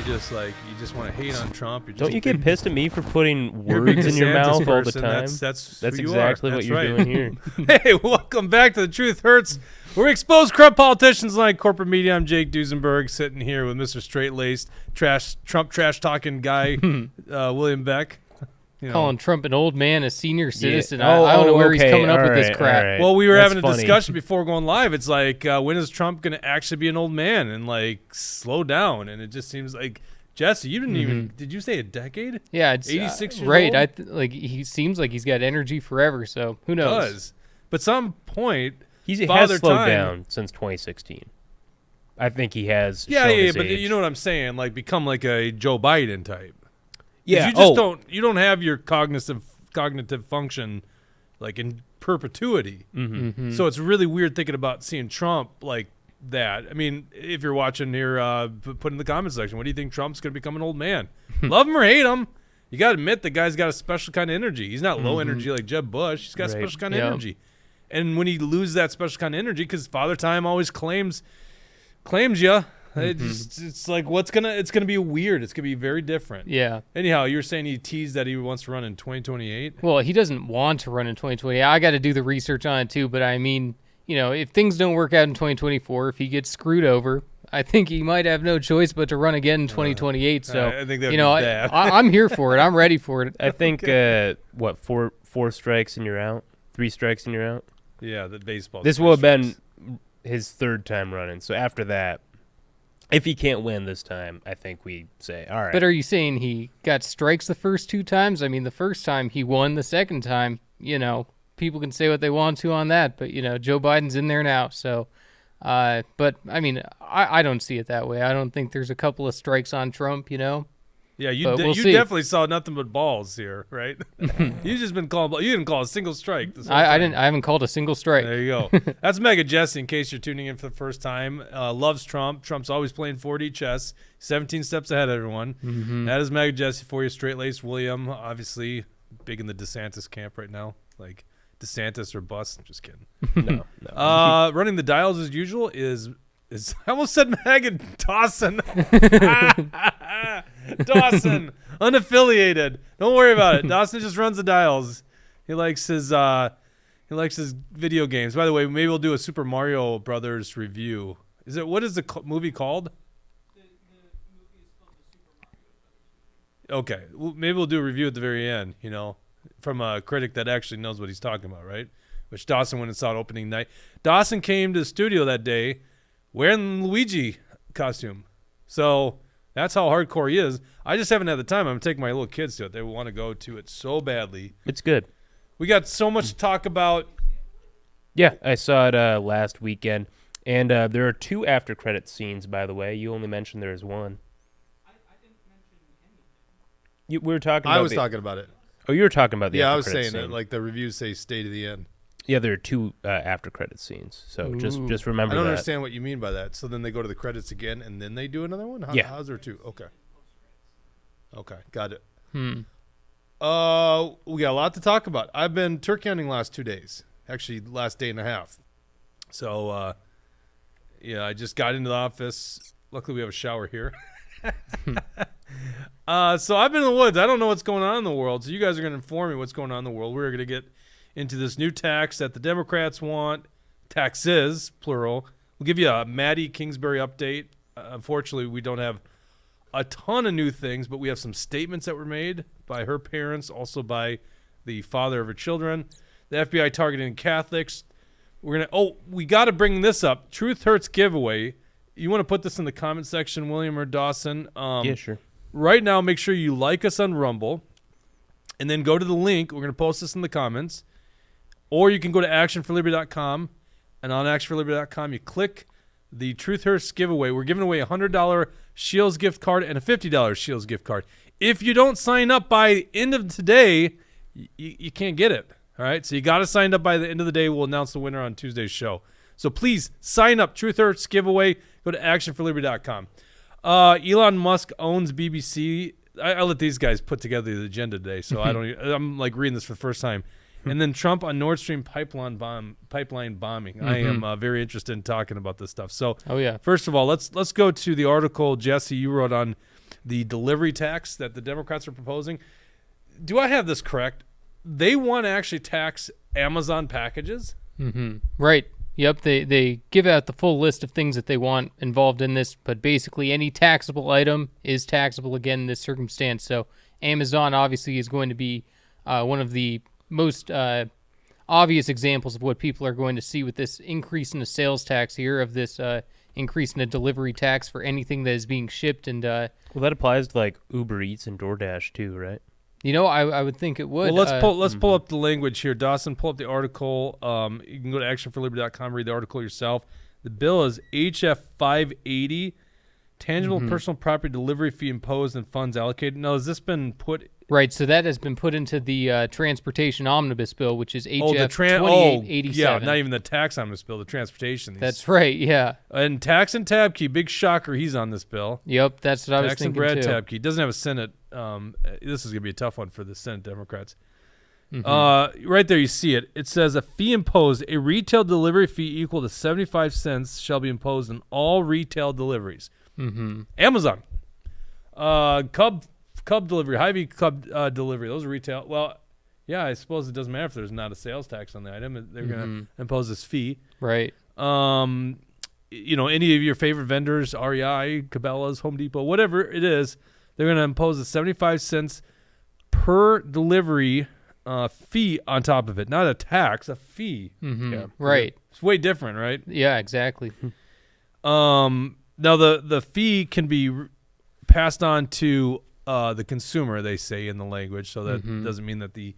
just want to hate on Trump. Don't you get pissed at me for putting words in your mouth all the time? That's exactly what you're doing here. Hey, welcome back to The Truth Hurts, where we expose corrupt politicians like corporate media. I'm Jake Duesenberg, sitting here with Mr. Straight-Laced, Trump trash-talking guy, William Beck. Calling Trump an old man, a senior citizen. I don't know where he's coming up with this crap. Right. Well, we were having a funny. discussion before going live. It's like, when is Trump going to actually be an old man and slow down? And it just seems like, Jesse, you didn't even, did you say a decade? Yeah, it's 86 years right. old? He seems like he's got energy forever. So who knows? Does. But some point, He has slowed down since 2016. I think he has. Yeah, shown his but age. you know what I'm saying? Become like a Joe Biden type. Yeah, you don't have your cognitive function in perpetuity. Mm-hmm. So it's really weird thinking about seeing Trump like that. I mean, if you're watching here, put in the comment section, what do you think Trump's going to become an old man? Love him or hate him, you got to admit the guy's got a special kind of energy. He's not low energy like Jeb Bush. He's got a special kind of energy. And when he loses that special kind of energy, because Father Time always claims you. It's like it's gonna be weird. It's gonna be very different. Yeah. Anyhow, you were saying he teased that he wants to run in 2028. Well, he doesn't want to run in 2020. I got to do the research on it too. But I mean, if things don't work out in 2024, if he gets screwed over, I think he might have no choice but to run again in 2028. So I think that'd be bad. I'm here for it. I'm ready for it. I think four strikes and you're out, 3 strikes and you're out. Yeah, the baseball. This will have been his 3rd time running. So after that, if he can't win this time, I think we say, all right. But are you saying he got strikes the first 2 times? I mean, the first time he won, the second time, people can say what they want to on that. But, Joe Biden's in there now. So, but, I mean, I don't see it that way. I don't think there's a couple of strikes on Trump, Yeah, you We'll see. definitely saw nothing but balls here, right? You just been calling. You didn't call a single strike. This whole I time. didn't. I haven't called a single strike. There you go. That's Mega Jesse. In case you're tuning in for the first time, loves Trump. Trump's always playing 4D chess. 17 steps ahead of everyone. That is Mega Jesse for you. Straight-laced William, obviously big in the DeSantis camp right now. Like DeSantis or bust. Just kidding. No. Running the dials as usual is I almost said Megan Dawson. Dawson, unaffiliated. Don't worry about it. Dawson just runs the dials. He likes his video games. By the way, maybe we'll do a Super Mario Brothers review. What is the movie called? The movie is called the Super Mario Brothers. Okay, maybe we'll do a review at the very end. From a critic that actually knows what he's talking about, right? Which Dawson went and saw it opening night. Dawson came to the studio that day wearing the Luigi costume. So that's how hardcore he is. I just haven't had the time. I'm taking my little kids to it. They want to go to it so badly. It's good. We got so much to talk about. Yeah, I saw it last weekend. And there are 2 after credit scenes, by the way. You only mentioned there is 1. I didn't mention anything. We were talking about I was talking about it. Oh, you were talking about the Yeah, I after was credit saying scene. it. Like the reviews say stay to the end. Yeah, there are 2 after credit scenes. So just remember I don't that. understand what you mean by that. So then they go to the credits again and then they do another one? Yeah. How's there 2? Okay, got it. Hmm. We got a lot to talk about. I've been turkey hunting last 2 days. Actually, last day and a half. So, I just got into the office. Luckily, we have a shower here. So I've been in the woods. I don't know what's going on in the world. So you guys are going to inform me what's going on in the world. We're going to get into this new tax that the Democrats want. Taxes, plural. We'll give you a Maddi Kingsbury update. Unfortunately, we don't have a ton of new things, but we have some statements that were made by her parents, also by the father of her children. The FBI targeting Catholics. We got to bring this up. Truth Hurts giveaway. You want to put this in the comment section, William or Dawson? Yeah, sure. Right now, make sure you like us on Rumble, and then go to the link. We're going to post this in the comments. Or you can go to actionforliberty.com, and on actionforliberty.com, you click the Truth Hurts giveaway. We're giving away a $100 Shields gift card and a $50 Shields gift card. If you don't sign up by the end of today, you can't get it. All right? So you got to sign up by the end of the day. We'll announce the winner on Tuesday's show. So please sign up. Truth Hurts giveaway. Go to actionforliberty.com. Elon Musk owns BBC. I let these guys put together the agenda today, so I'm like reading this for the first time. And then Trump on Nord Stream pipeline bombing. I am very interested in talking about this stuff. So, Oh yeah. first of all, let's go to the article, Jesse, you wrote on the delivery tax that the Democrats are proposing. Do I have this correct? They want to actually tax Amazon packages? Right. Yep. They give out the full list of things that they want involved in this, but basically any taxable item is taxable again in this circumstance. So Amazon obviously is going to be one of the most obvious examples of what people are going to see with this increase in the sales tax here, of this increase in the delivery tax for anything that is being shipped. And Well, that applies to like Uber Eats and DoorDash too, right? I would think it would. Well, let's pull up the language here. Dawson, pull up the article. You can go to actionforliberty.com, read the article yourself. The bill is HF 580, tangible personal property delivery fee imposed and funds allocated. Now, has this been put? Right, so that has been put into the transportation omnibus bill, which is HF 2887. Yeah, not even the tax omnibus bill, the transportation. That's right, yeah. And Tax and Tabke, big shocker, he's on this bill. Yep, that's what I was Tax and thinking Brad too. Tabke doesn't have a Senate. This is going to be a tough one for the Senate Democrats. Right there, you see it. It says a fee imposed, a retail delivery fee equal to 75 cents shall be imposed on all retail deliveries. Amazon, Cub delivery, Hy-Vee Cub delivery. Those are retail. Well, yeah, I suppose it doesn't matter if there's not a sales tax on the item. They're going to impose this fee. Right. Any of your favorite vendors, REI, Cabela's, Home Depot, whatever it is, they're going to impose a 75 cents per delivery fee on top of it. Not a tax, a fee. Yeah. Right. It's way different, right? Yeah, exactly. Now, the fee can be passed on to the consumer, they say in the language, so that doesn't mean that the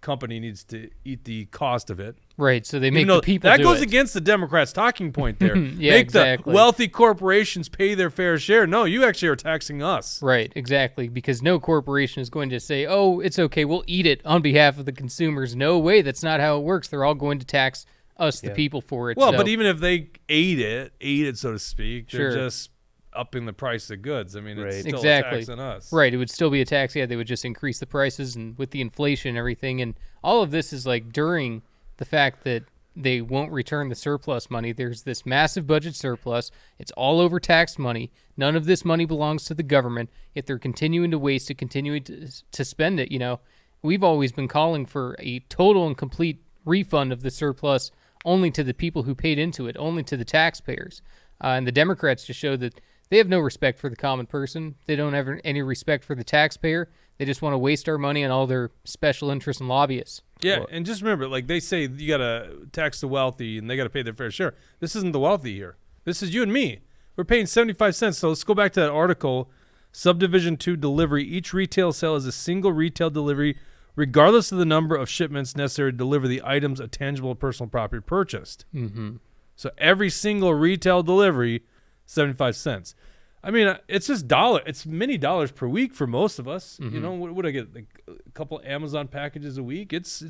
company needs to eat the cost of it. Right, so they make Even though the people that do goes it. against the Democrats' talking point there. Yeah, Make exactly. the wealthy corporations pay their fair share. No, you actually are taxing us. Right, exactly, because no corporation is going to say, oh, it's okay, we'll eat it on behalf of the consumers. No way, that's not how it works. They're all going to tax us, the people, for it. Well, so. but even if they ate it, so to speak, they're Sure. just upping the price of goods. I mean, it's still Exactly. a tax on us. Right, it would still be a tax. Yeah, they would just increase the prices, and with the inflation and everything. And all of this is like during the fact that they won't return the surplus money. There's this massive budget surplus. It's all overtaxed money. None of this money belongs to the government, yet they're continuing to waste it, continuing to spend it. We've always been calling for a total and complete refund of the surplus only to the people who paid into it, only to the taxpayers. And the Democrats just show that they have no respect for the common person. They don't have any respect for the taxpayer. They just want to waste our money on all their special interests and lobbyists. Yeah, and just remember, like they say, you got to tax the wealthy and they got to pay their fair share. This isn't the wealthy here. This is you and me. We're paying 75 cents. So let's go back to that article. Subdivision 2 delivery. Each retail sale is a single retail delivery, regardless of the number of shipments necessary to deliver the items a tangible personal property purchased. So every single retail delivery, 75 cents. I mean, it's just it's many dollars per week for most of us. What would I get? Like a couple Amazon packages a week. It's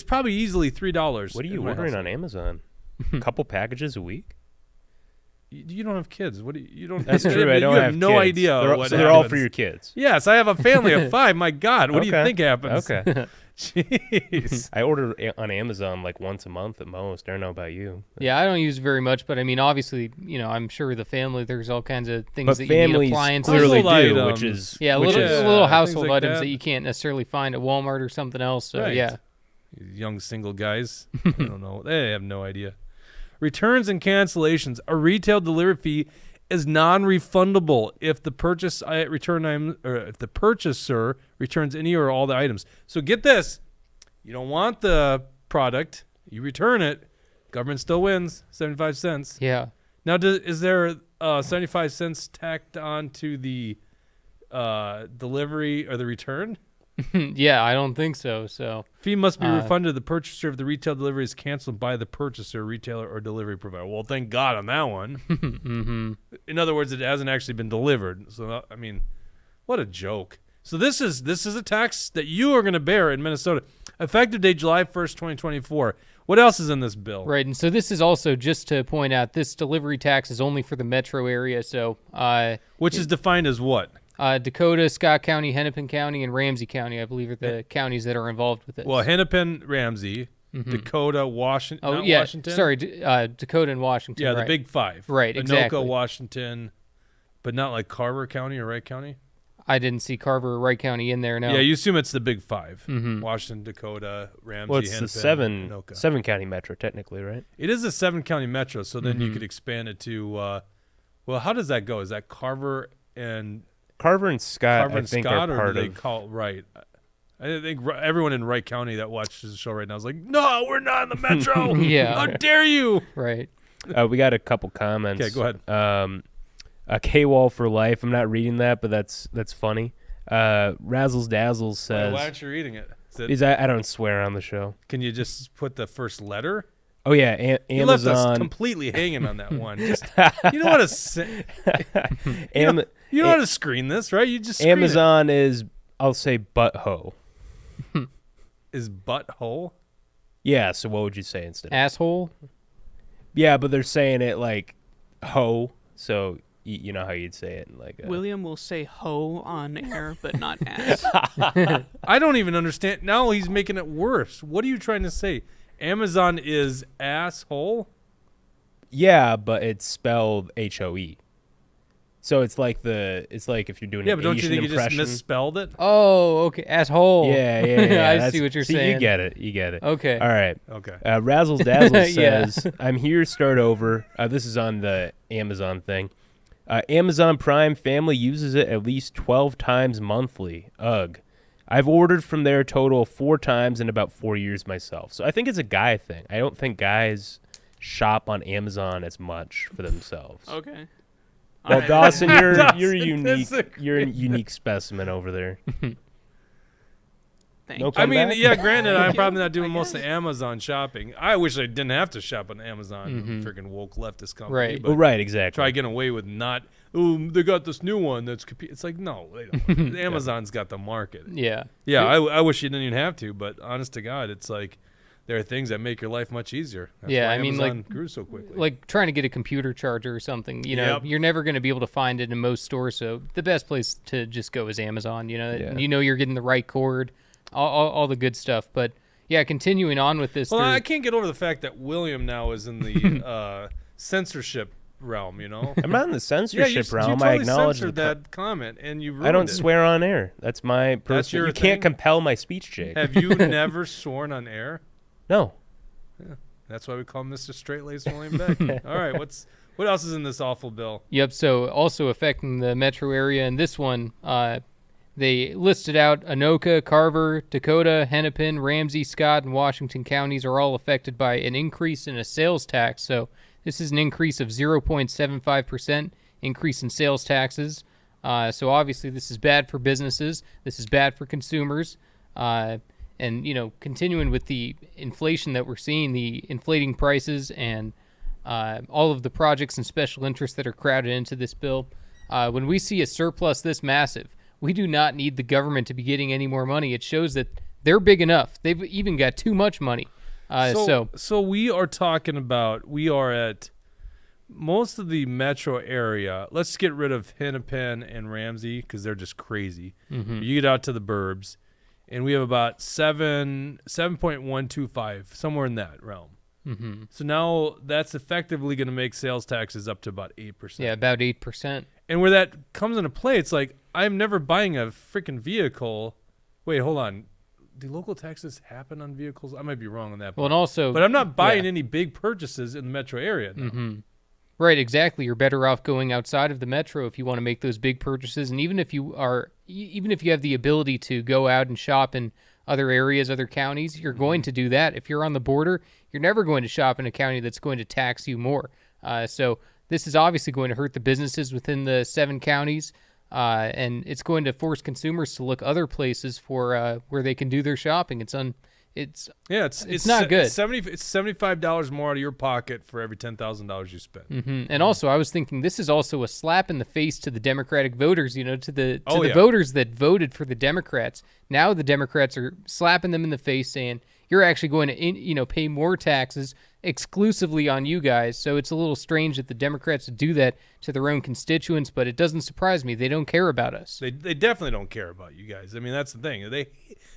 probably easily $3. What are you ordering on Amazon? A couple packages a week? You don't have kids. What do you don't? That's true. I don't you have no kids. idea. They're all for your kids. Yes, I have a family of 5. My God, what do you Okay. think happens? Okay. Jeez. I order on Amazon like once a month at most. I don't know about you. Yeah, I don't use it very much, but I mean, obviously, I'm sure the family, there's all kinds of things But that you need, families appliances. clearly Household do, items. which is Yeah, which is- little things household like items that that. you can't necessarily find at Walmart or something else. So, Right. yeah. Young single guys. I don't know. They have no idea. Returns and cancellations. A retail delivery fee is non-refundable if the if the purchaser returns any or all the items. So get this: you don't want the product, you return it. Government still wins, 75 cents. Yeah. Now, is there 75 cents tacked on to the delivery or the return? Yeah, I don't think so. So, Fee must be refunded to the purchaser if the retail delivery is canceled by the purchaser, retailer, or delivery provider. Well, thank God on that one. In other words, it hasn't actually been delivered. So, I mean, what a joke. So this is a tax that you are going to bear in Minnesota. Effective date July 1st, 2024. What else is in this bill? right. And so this is also, just to point out, this delivery tax is only for the metro area. So, Which is defined as what? Dakota, Scott County, Hennepin County, and Ramsey County, I believe, are the counties that are involved with this. Well, Hennepin, Ramsey, Dakota, Washington. Oh, not yeah. Washington? Sorry, Dakota and Washington. Yeah, right. the big 5. Right, Anoka, exactly. Washington, but not like Carver County or Wright County. I didn't see Carver or Wright County in there. No. Yeah, you assume it's the big 5: Mhm. Washington, Dakota, Ramsey, Well, it's Hennepin, the Anoka. seven county metro technically, right? It is a 7-county metro, so then you Mhm. could expand it to. Well, how does that go? Is that Carver and Carver and Scott, Carver I and think, Scott, are or part do they of. call right? I think everyone in Wright County that watches the show right now is like, "No, we're not in the metro. Yeah. How dare you?" Right. We got a couple comments. Okay, go ahead. A K-Wall for life. I'm not reading that, but that's funny. Razzles Dazzles Why says, aren't you reading it? Is it? I don't swear on the show. Can you just put the first letter? Oh yeah, You left us Amazon. completely hanging on that one. Just, you know how to you know how to screen this, right? You just screen Amazon is, I'll say, butthole. it. Is butthole. Yeah. So what would you say instead? Asshole. Yeah, but they're saying it like ho. So you know how you'd say it, like William will say "ho" on air, but not ass. I don't even understand. Now he's making it worse. What are you trying to say? Amazon is asshole? Yeah, but it's spelled HOE. So it's like if you're doing Yeah, an but don't you Asian think you just impression. misspelled it? Oh, okay. Asshole. Yeah. I that's- see what you're see, saying. You get it. You get it. Okay. All right. Okay. Razzles Dazzles Yeah. says, I'm here to start over. This is on the Amazon thing. Amazon Prime family uses it at least 12 times monthly. Ugh. I've ordered from there a total of 4 times in about 4 years myself. So I think it's a guy thing. I don't think guys shop on Amazon as much for themselves. Okay. Well, All right. Dawson, you're Dawson unique. disagree. You're a unique specimen over there. Thank No you. I mean, comeback? yeah, granted, I'm Thank probably you. not doing I most of guess. Amazon shopping. I wish I didn't have to shop on Amazon. Freaking woke leftist company. Right. But Oh, right, exactly. try getting away with not, they got this new one that's, it's like, no, they don't. Amazon's got the market. Yeah. Yeah, I wish you didn't even have to, but honest to God, it's like there are things that make your life much easier. That's Yeah, why I mean, Amazon like- grew so quickly. Like trying to get a computer charger or something, you know, Yep. you're never going to be able to find it in most stores. So the best place to just go is Amazon. You know, Yeah. you know you're getting the right cord, all the good stuff. But yeah, continuing on with this. Well, through- I can't get over the fact that William now is in the censorship realm, you know? I'm not in the Yeah, censorship you realm. totally I acknowledge censored the that comment, and you ruined I don't it. swear on air. That's my personal. your You can't thing? compel my speech, Jake. Have you never sworn on air? No. That's why we call him Mr. Straight-Laced William Beck. All right, what else is in this awful bill? Yep. So also affecting the metro area, and this one, they listed out Anoka, Carver, Dakota, Hennepin, Ramsey, Scott, and Washington counties are all affected by an increase in a sales tax. So this is an increase of 0.75% increase in sales taxes. So obviously this is bad for businesses. This is bad for consumers. And, you know, continuing with the inflation that we're seeing, the inflating prices and all of the projects and special interests that are crowded into this bill, when we see a surplus this massive, we do not need the government to be getting any more money. It shows that they're big enough. They've even got too much money. So we are talking about, we are at most of the metro area. Let's get rid of Hennepin and Ramsey because they're just crazy. You get out to the burbs, and we have about 7.125, somewhere in that realm. So now that's effectively going to make sales taxes up to about 8%. Yeah, about 8%. And where that comes into play, it's like, I'm never buying a freaking vehicle. Wait, hold on. Do local taxes happen on vehicles? I might be wrong on that. Well, and also, But I'm not buying yeah. any big purchases in the metro area now. Right, exactly. You're better off going outside of the metro if you want to make those big purchases. And even if you have the ability to go out and shop in other areas, other counties, you're going to do that. If you're on the border, you're never going to shop in a county that's going to tax you more. So this is obviously going to hurt the businesses within the 7 counties, and it's going to force consumers to look other places for where they can do their shopping. It's not good. It's $75 more out of your pocket for every $10,000 you spend. And also, I was thinking this is also a slap in the face to the Democratic voters, you know, to the yeah. voters that voted for the Democrats. Now the Democrats are slapping them in the face saying, you're actually going to, pay more taxes exclusively on you guys. So it's a little strange that the Democrats do that to their own constituents, but it doesn't surprise me. They don't care about us. They definitely don't care about you guys. I mean, that's the thing. They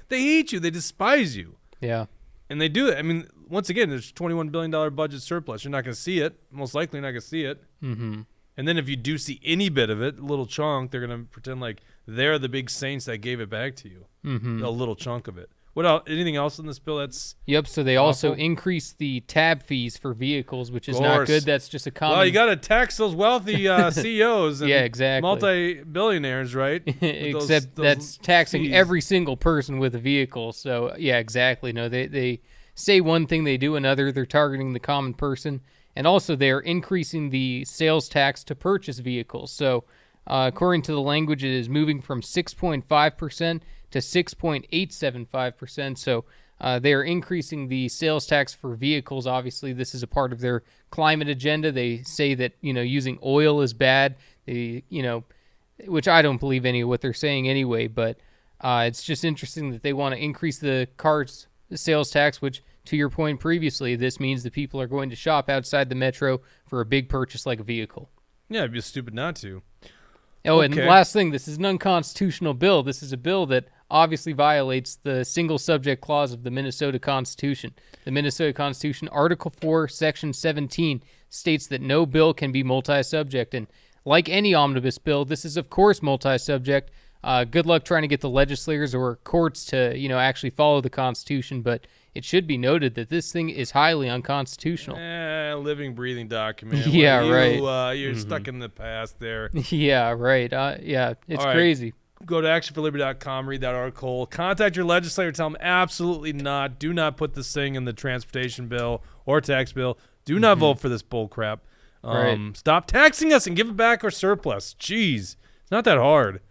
hate you. They despise you. Yeah. And they do it. I mean, once again, there's $21 billion budget surplus. You're not going to see it. Most likely not going to see it. And And then if you do see any bit of it, a little chunk, they're going to pretend like they're the big saints that gave it back to you. Mm-hmm. A little chunk of it. What else? Anything else in this bill that's Yep. So they also awful? increased the tab fees for vehicles, which is Of not course. good. That's just a common. Well, you got to tax those wealthy CEOs and Yeah, exactly. multi-billionaires, right? With Except those that's taxing fees. every single person with a vehicle. So yeah, exactly. No, they say one thing, they do another. They're targeting the common person, and also they're increasing the sales tax to purchase vehicles. So according to the language, it is moving from 6.5% to 6.875%. So they are increasing the sales tax for vehicles. Obviously, this is a part of their climate agenda. They say that using oil is bad. They which I don't believe any of what they're saying anyway. But it's just interesting that they want to increase the cars sales tax, which, to your point previously, this means that people are going to shop outside the metro for a big purchase like a vehicle. Yeah, it'd be stupid not to. Oh, and Okay. last thing, this is an unconstitutional bill. This is a bill that obviously violates the single subject clause of the Minnesota Constitution. The Minnesota Constitution, Article 4, Section 17, states that no bill can be multi-subject. And like any omnibus bill, this is, of course, multi-subject. Good luck trying to get the legislators or courts to, actually follow the Constitution. But it should be noted that this thing is highly unconstitutional. Living, breathing document. Yeah, right. right. You're stuck in the past there. Yeah, right. Yeah, it's All right. crazy. Go to actionforliberty.com, read that article. Contact your legislator. Tell them absolutely not. Do not put this thing in the transportation bill or tax bill. Do not vote for this bull crap. Right. Stop taxing us and give it back our surplus. Jeez. It's not that hard.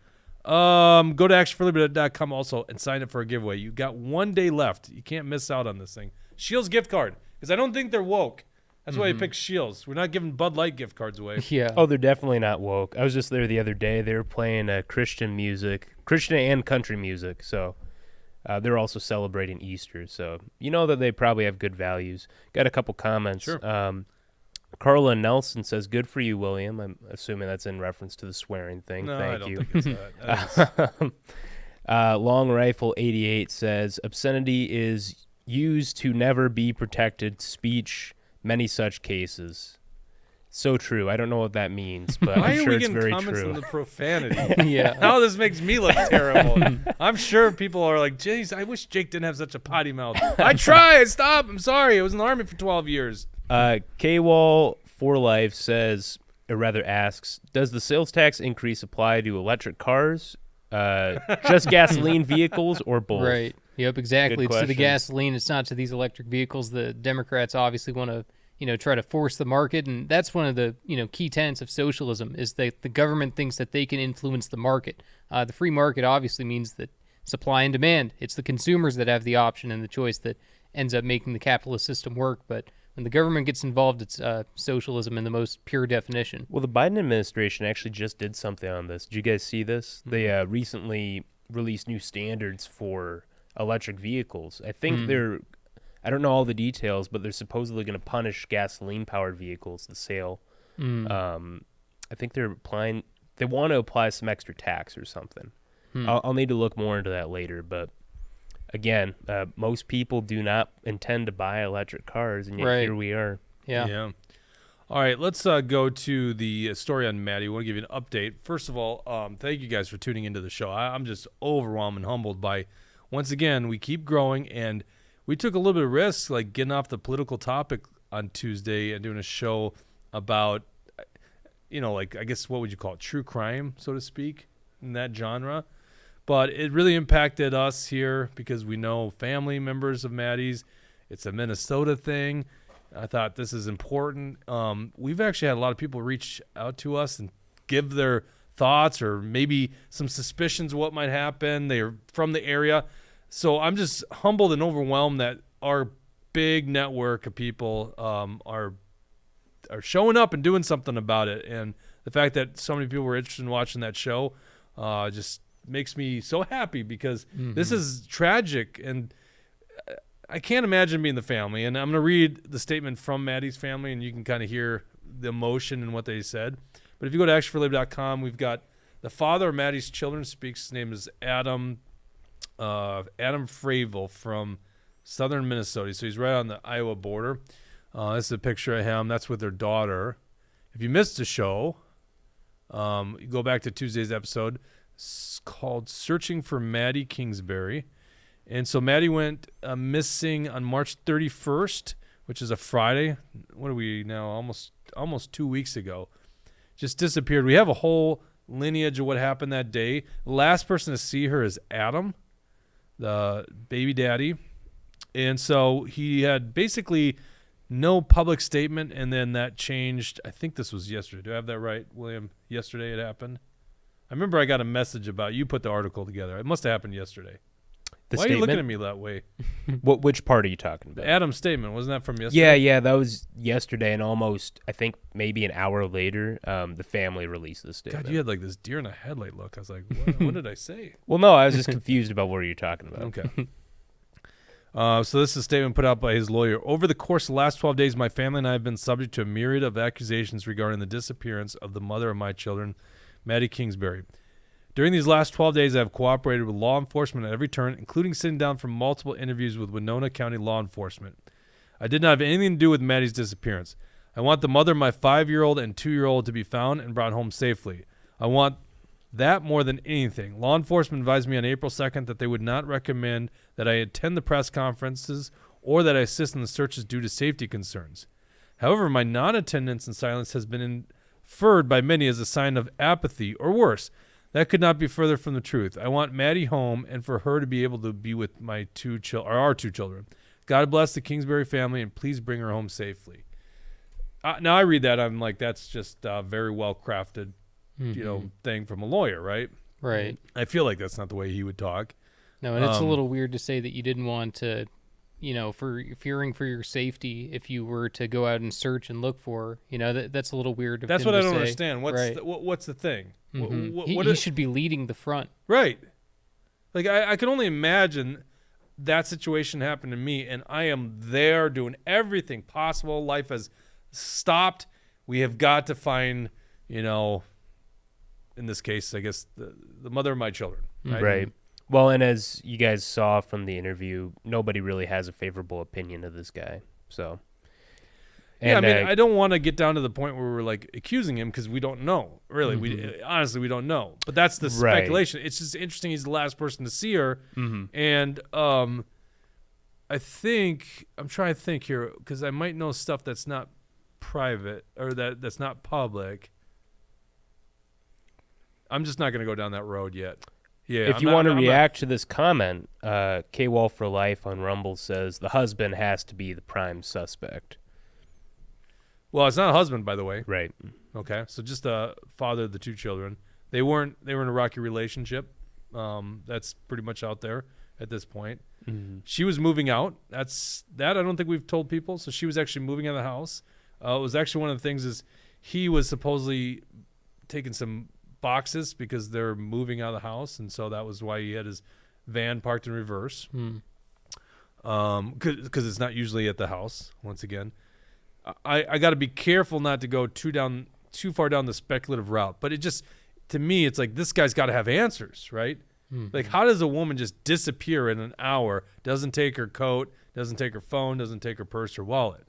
Go to actionforliberty.com also and sign up for a giveaway. You got 1 day left. You can't miss out on this thing. Shields gift card, because I don't think they're woke. That's why I picked Shields. We're not giving Bud Light gift cards away. Yeah. Oh, they're definitely not woke. I was just there the other day. They were playing Christian music, Christian and country music. So they're also celebrating Easter. So you know that they probably have good values. Got a couple comments. Sure. Carla Nelson says, "Good for you, William." I'm assuming that's in reference to the swearing thing. No, Thank I don't you. think it's that. That is- Long Rifle 88 says, "Obscenity is used to never be protected speech. Many such cases." So true. I don't know what that means, but Why I'm are sure we it's getting very comments true. on the profanity? Yeah. Now this makes me look terrible. I'm sure people are like, "Jeez, I wish Jake didn't have such a potty mouth." I tried. Stop. I'm sorry. I was in the Army for 12 years. K-Wall for Life says, or rather asks, does the sales tax increase apply to electric cars, just gasoline vehicles, or both? Right. Yep, exactly. Good It's to the question. gasoline. It's not to these electric vehicles. The Democrats obviously want to, try to force the market, and that's one of the, key tenets of socialism is that the government thinks that they can influence the market. The free market obviously means that supply and demand. It's the consumers that have the option and the choice that ends up making the capitalist system work. But when the government gets involved, it's socialism in the most pure definition. Well, the Biden administration actually just did something on this. Did you guys see this? They recently released new standards for electric vehicles. I think I don't know all the details, but they're supposedly going to punish gasoline-powered vehicles, the sale. I think they want to apply some extra tax or something. I'll need to look more into that later, but again, most people do not intend to buy electric cars, and yet Right. here we are. Yeah. All right, let's go to the story on Maddi. I want to give you an update. First of all, thank you guys for tuning into the show. I'm just overwhelmed and humbled by, once again, we keep growing, and we took a little bit of risk, like getting off the political topic on Tuesday and doing a show about, like, I guess, what would you call it, true crime, so to speak, in that genre. But it really impacted us here because we know family members of Maddi's. It's a Minnesota thing. I thought this is important. We've actually had a lot of people reach out to us and give their thoughts or maybe some suspicions of what might happen. They're from the area. So I'm just humbled and overwhelmed that our big network of people are showing up and doing something about it. And the fact that so many people were interested in watching that show just makes me so happy because this is tragic. And I can't imagine being the family. And I'm going to read the statement from Maddie's family, and you can kind of hear the emotion and what they said. But if you go to actionforlibby.com, we've got the father of Maddie's children speaks. His name is Adam Fravel from southern Minnesota. So he's right on the Iowa border. This is a picture of him. That's with their daughter. If you missed the show, You go back to Tuesday's episode called Searching for Maddi Kingsbury. And so Maddi went missing on March 31st, which is a Friday. What are we now? Almost 2 weeks ago. Just disappeared. We have a whole lineage of what happened that day. The last person to see her is Adam, the baby daddy. And so he had basically no public statement, and then that changed. I think this was yesterday. Do I have that right, William? Yesterday it happened? I remember I got a message about you put the article together. It must have happened yesterday. Why are you looking at me that way? Which part are you talking about? The Adam statement. Wasn't that from yesterday? Yeah, that was yesterday, and almost, I think, maybe an hour later, the family released this statement. God, you had like this deer in a headlight look. I was like, what did I say? Well, no, I was just confused about what you're talking about. Okay. So this is a statement put out by his lawyer. Over the course of the last 12 days, my family and I have been subject to a myriad of accusations regarding the disappearance of the mother of my children, Maddi Kingsbury. During these last 12 days, I have cooperated with law enforcement at every turn, including sitting down for multiple interviews with Winona County law enforcement. I did not have anything to do with Maddi's disappearance. I want the mother of my 5-year-old and 2-year-old to be found and brought home safely. I want that more than anything. Law enforcement advised me on April 2nd that they would not recommend that I attend the press conferences or that I assist in the searches due to safety concerns. However, my non-attendance and silence has been inferred by many as a sign of apathy or worse. That could not be further from the truth. I want Maddi home and for her to be able to be with my our 2 children. God bless the Kingsbury family and please bring her home safely. Now I read that, I'm like, that's just a very well crafted, thing from a lawyer, right? Right. I feel like that's not the way he would talk. No, and it's a little weird to say that you didn't want to, for fearing for your safety if you were to go out and search and look for her. That's a little weird. That's what I don't say. understand. What's right. what's the thing? Mm-hmm. He should be leading the front. Right. Like I can only imagine that situation happened to me, and I am there doing everything possible. Life has stopped. We have got to find, in this case, I guess the mother of my children. Right. Well, and as you guys saw from the interview, nobody really has a favorable opinion of this guy. So, and, yeah, I mean, I don't want to get down to the point where we're like accusing him because we don't know. Really, we honestly we don't know. But that's the speculation. It's just interesting. He's the last person to see her, and I think I'm trying to think here because I might know stuff that's not private or that's not public. I'm just not going to go down that road yet. Yeah, if you want to react to this comment, K-Wall for Life on Rumble says the husband has to be the prime suspect. Well, it's not a husband, by the way. Right. Okay, so just a father of the 2 children. They were in a rocky relationship. That's pretty much out there at this point. Mm-hmm. She was moving out. I don't think we've told people. So she was actually moving out of the house. It was actually one of the things is he was supposedly taking some boxes because they're moving out of the house, and so that was why he had his van parked in reverse. Because it's not usually at the house. Once again, I got to be careful not to go too far down the speculative route. But it just, to me, it's like this guy's got to have answers, right? Like, how does a woman just disappear in an hour? Doesn't take her coat, doesn't take her phone, doesn't take her purse or wallet.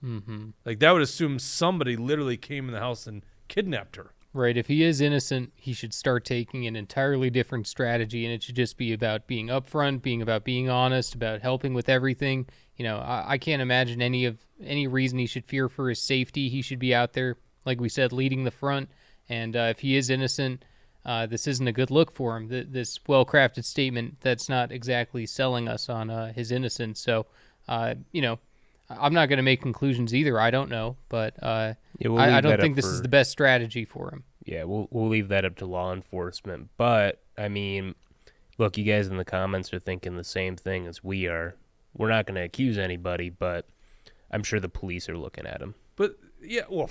Like that would assume somebody literally came in the house and kidnapped her. Right. If he is innocent, he should start taking an entirely different strategy, and it should just be about being upfront, about being honest, about helping with everything. I can't imagine any reason he should fear for his safety. He should be out there, like we said, leading the front. And if he is innocent, this isn't a good look for him. This well-crafted statement that's not exactly selling us on his innocence. So, I'm not going to make conclusions either. I don't know, but I don't think this is the best strategy for him. Yeah, we'll leave that up to law enforcement. But, I mean, look, you guys in the comments are thinking the same thing as we are. We're not going to accuse anybody, but I'm sure the police are looking at him. But, well,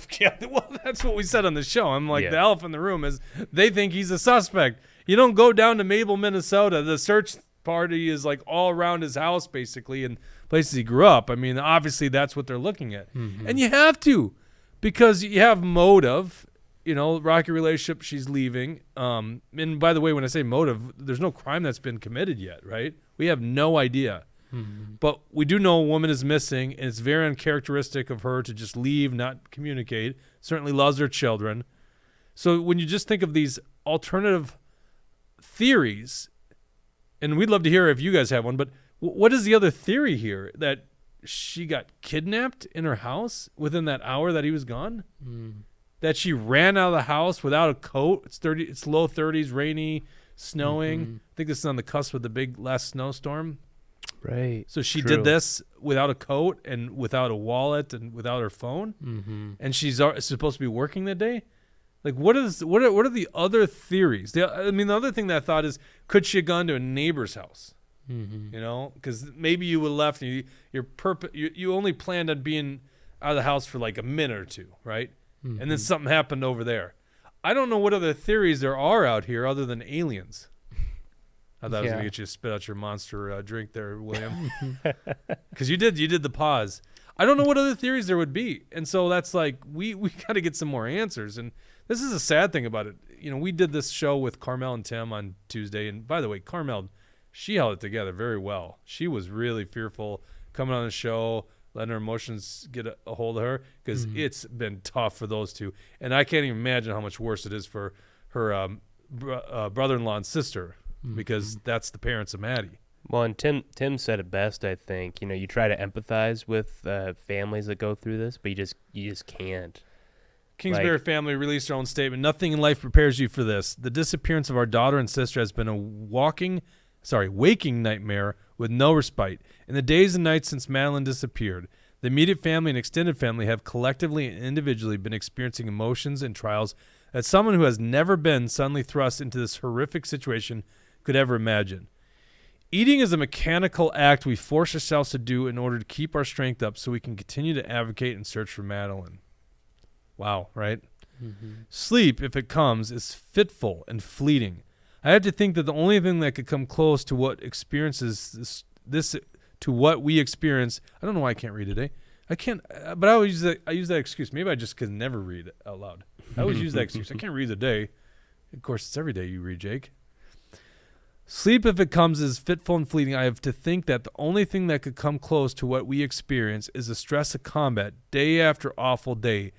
that's what we said on the show. I'm like, the elephant in the room is they think he's a suspect. You don't go down to Mabel, Minnesota. The search party is like all around his house, basically, and places he grew up. I mean, obviously that's what they're looking at. And you have to, because you have motive, rocky relationship, she's leaving. And by the way, when I say motive, there's no crime that's been committed yet, right? We have no idea. But we do know a woman is missing, and it's very uncharacteristic of her to just leave, not communicate. Certainly loves her children. So when you just think of these alternative theories, and we'd love to hear if you guys have one, but what is the other theory here? That she got kidnapped in her house within that hour that he was gone? That she ran out of the house without a coat? It's low 30s, rainy, snowing. I think this is on the cusp of the big last snowstorm. Right. So she True. did this without a coat and without a wallet and without her phone, and she's supposed to be working that day. Like, what are the other theories? The other thing that I thought is, could she have gone to a neighbor's house? You know, because maybe you would have left and you only planned on being out of the house for like a minute or two, right? And then something happened over there. I don't know what other theories there are out here other than aliens. I thought I was gonna get you to spit out your monster drink there, William, because you did the pause. I don't know what other theories there would be, and so that's like we got to get some more answers. And this is a sad thing about it. You know, we did this show with Carmel and Tim on Tuesday, and by the way, Carmel, she held it together very well. She was really fearful coming on the show, letting her emotions get a hold of her, because it's been tough for those two, and I can't even imagine how much worse it is for her brother-in-law and sister. Because that's the parents of Maddi. Well, and Tim said it best, I think. You know, you try to empathize with families that go through this, but you just can't. Kingsbury family released their own statement. Nothing in life prepares you for this. The disappearance of our daughter and sister has been a waking nightmare with no respite. In the days and nights since Madeline disappeared, the immediate family and extended family have collectively and individually been experiencing emotions and trials that someone who has never been suddenly thrust into this horrific situation could ever imagine. Eating is a mechanical act we force ourselves to do in order to keep our strength up so we can continue to advocate and search for Madeline. Wow, right? Sleep, if it comes, is fitful and fleeting. I have to think that the only thing that could come close to what experiences this to what we experience. I don't know why I can't read today. I can't, but I always use that excuse. Maybe I just could never read out loud. I always use that excuse. I can't read the day. Of course, it's every day you read, Jake. Sleep, if it comes, is fitful and fleeting. I have to think that the only thing that could come close to what we experience is the stress of combat, day after awful day.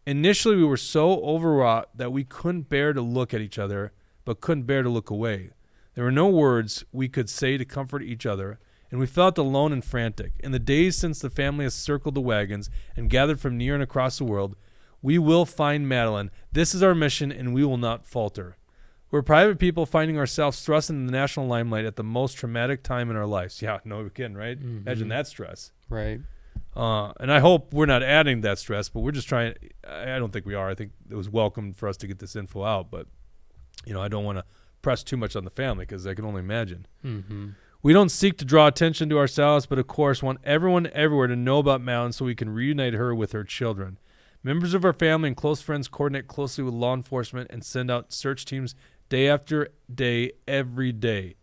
Initially, we were so overwrought that we couldn't bear to look at each other, but couldn't bear to look away. There were no words we could say to comfort each other, and we felt alone and frantic. In the days since the family has circled the wagons and gathered from near and across the world, we will find Madeline. This is our mission, and we will not falter. We're private people finding ourselves thrust into the national limelight at the most traumatic time in our lives. Yeah, no kidding, right? Imagine that stress. Right. And I hope we're not adding that stress, but we're just trying. I don't think we are. I think it was welcome for us to get this info out, but I don't want to press too much on the family because I can only imagine. We don't seek to draw attention to ourselves, but of course want everyone everywhere to know about Madeline so we can reunite her with her children. Members of our family and close friends coordinate closely with law enforcement and send out search teams day after day, every day.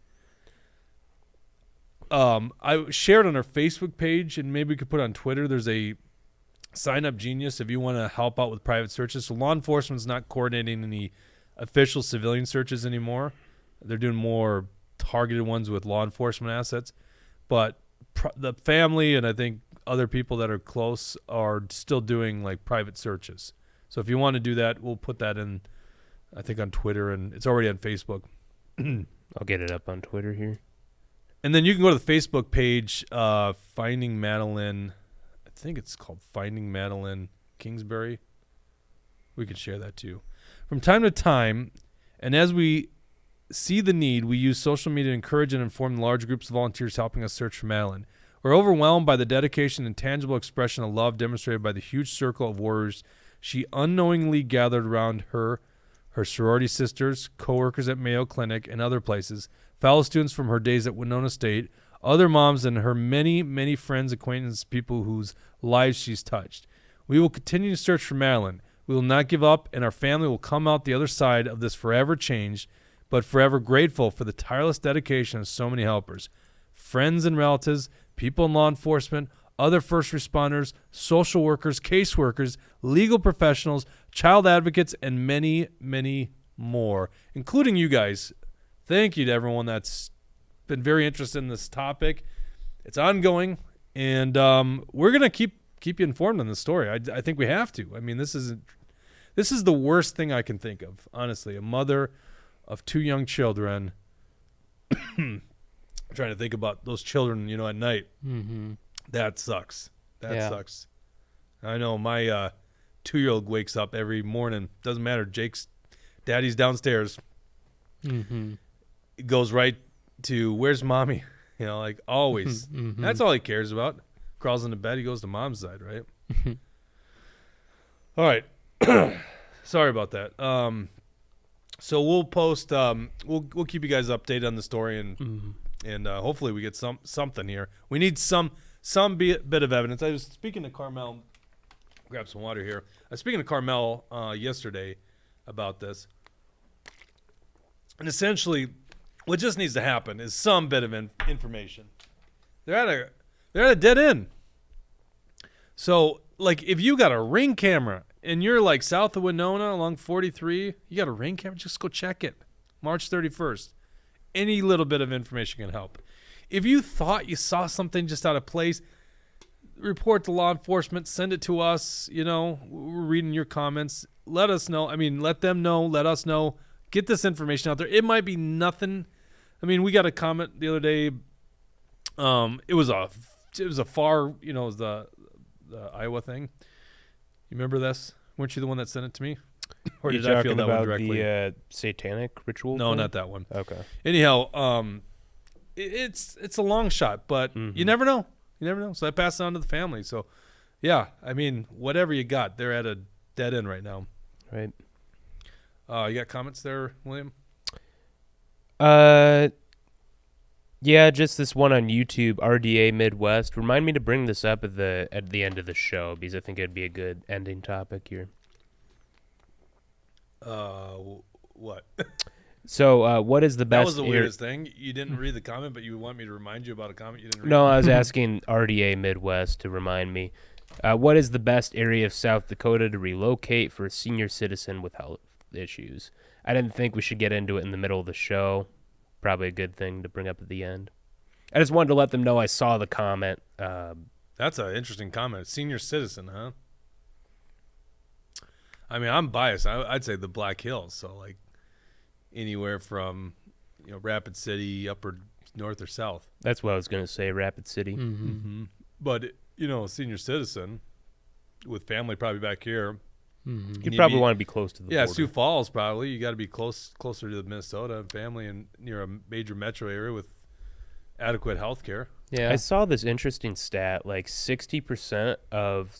I shared on our Facebook page, and maybe we could put it on Twitter. There's a Sign Up Genius if you want to help out with private searches. So law enforcement's not coordinating any official civilian searches anymore. They're doing more targeted ones with law enforcement assets. But the family and I think other people that are close are still doing like private searches. So if you want to do that, we'll put that in, I think, on Twitter, and it's already on Facebook. I'll get it up on Twitter here. And then you can go to the Facebook page, Finding Madeline. I think it's called Finding Madeline Kingsbury. We could share that too. From time to time, and as we see the need, we use social media to encourage and inform the large groups of volunteers helping us search for Madeline. We're overwhelmed by the dedication and tangible expression of love demonstrated by the huge circle of warriors she unknowingly gathered around her sorority sisters, co-workers at Mayo Clinic and other places, fellow students from her days at Winona State, other moms, and her many, many friends, acquaintances, people whose lives she's touched. We will continue to search for Madeline. We will not give up, and our family will come out the other side of this forever changed, but forever grateful for the tireless dedication of so many helpers, friends and relatives, people in law enforcement, other first responders, social workers, caseworkers, legal professionals, child advocates, and many, many more, including you guys. Thank you to everyone that's been very interested in this topic. It's ongoing, and we're going to keep you informed on this story. I think we have to. I mean, this This is the worst thing I can think of, honestly. A mother of 2 young children. I'm trying to think about those children, at night. Mm-hmm. That sucks. That Yeah. sucks. I know my 2-year-old wakes up every morning. Doesn't matter. Daddy's downstairs. Mm-hmm. Goes right to, where's mommy? Like always. Mm-hmm. That's all he cares about. Crawls into bed. He goes to mom's side, right? All right. Sorry about that. So we'll post. We'll keep you guys updated on the story, and hopefully we get something here. We need some bit of evidence. I was speaking to Carmel. Grab some water here. I was speaking to Carmel yesterday about this, and essentially, what just needs to happen is some bit of information. They're at a dead end. So, like, if you got a Ring camera and you're like south of Winona along 43, you got a Ring camera, just go check it. March 31st. Any little bit of information can help. If you thought you saw something just out of place, report to law enforcement, send it to us. We're reading your comments. Let us know. I mean, let them know. Let us know. Get this information out there. It might be nothing. I mean, we got a comment the other day. It was a far, it was the Iowa thing. You remember this? Weren't you the one that sent it to me? Or You did I feel talking that one about directly? the satanic ritual? No, thing? not that one. Okay. Anyhow, it's a long shot, but you never know. You never know. So I pass it on to the family. So, yeah, I mean, whatever you got, they're at a dead end right now. Right. You got comments there, William? Yeah, just this one on YouTube, RDA Midwest. Remind me to bring this up at the end of the show because I think it'd be a good ending topic here. What? So, what is the best? That was the weirdest thing. You didn't read the comment, but you want me to remind you about a comment you didn't read? No, I was asking RDA Midwest to remind me. What is the best area of South Dakota to relocate for a senior citizen with health issues? I didn't think we should get into it in the middle of the show. Probably a good thing to bring up at the end. I just wanted to let them know I saw the comment. That's an interesting comment. Senior citizen, huh? I mean, I'm biased. I'd say the Black Hills. So, like, anywhere from, Rapid City, upper north or south. That's what I was going to say, Rapid City. Mm-hmm. But, senior citizen with family probably back here. Mm-hmm. You probably want to be close to the border. Sioux Falls probably. You got to be closer to Minnesota and family and near a major metro area with adequate health care. Yeah. I saw this interesting stat, like 60% of,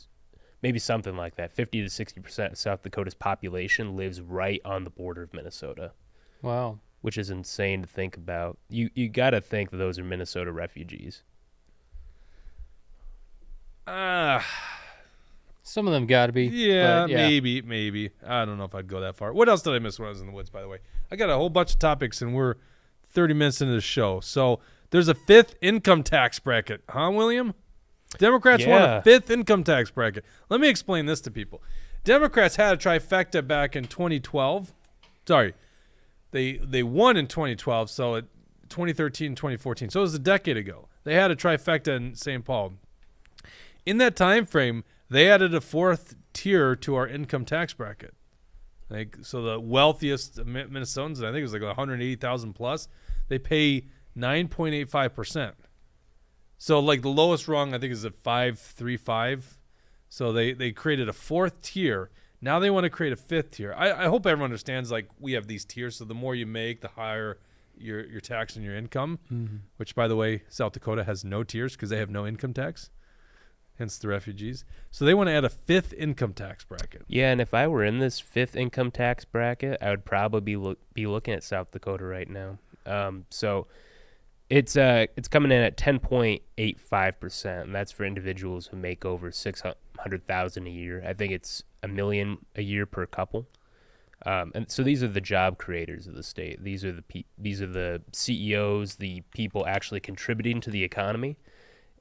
maybe something like that, 50 to 60% of South Dakota's population lives right on the border of Minnesota, Wow. which is insane to think about. You got to think that those are Minnesota refugees. Some of them got to be. Yeah, but yeah. maybe. I don't know if I'd go that far. What else did I miss when I was in the woods, by the way? I got a whole bunch of topics, and we're 30 minutes into the show. So there's a 5th income tax bracket. Huh, William? Democrats want a 5th income tax bracket. Let me explain this to people. Democrats had a trifecta back in 2012. Sorry. They won in 2012, so 2013, 2014. So it was a decade ago. They had a trifecta in St. Paul. In that time frame, they added a 4th tier to our income tax bracket. So the wealthiest Minnesotans, I think it was like 180,000 plus, they pay 9.85%. So like the lowest rung, I think is at 535. So they created a 4th tier. Now they want to create a 5th tier. I hope everyone understands, like, we have these tiers. So the more you make, the higher your tax and your income. Mm-hmm. Which, by the way, South Dakota has no tiers because they have no income tax. Hence the refugees. So they want to add a 5th income tax bracket. Yeah, and if I were in this 5th income tax bracket, I would probably be looking at South Dakota right now. So it's coming in at 10.85%, and that's for individuals who make over $600,000 a year. I think it's $1 million a year per couple. And so these are the job creators of the state. These are the CEOs, the people actually contributing to the economy.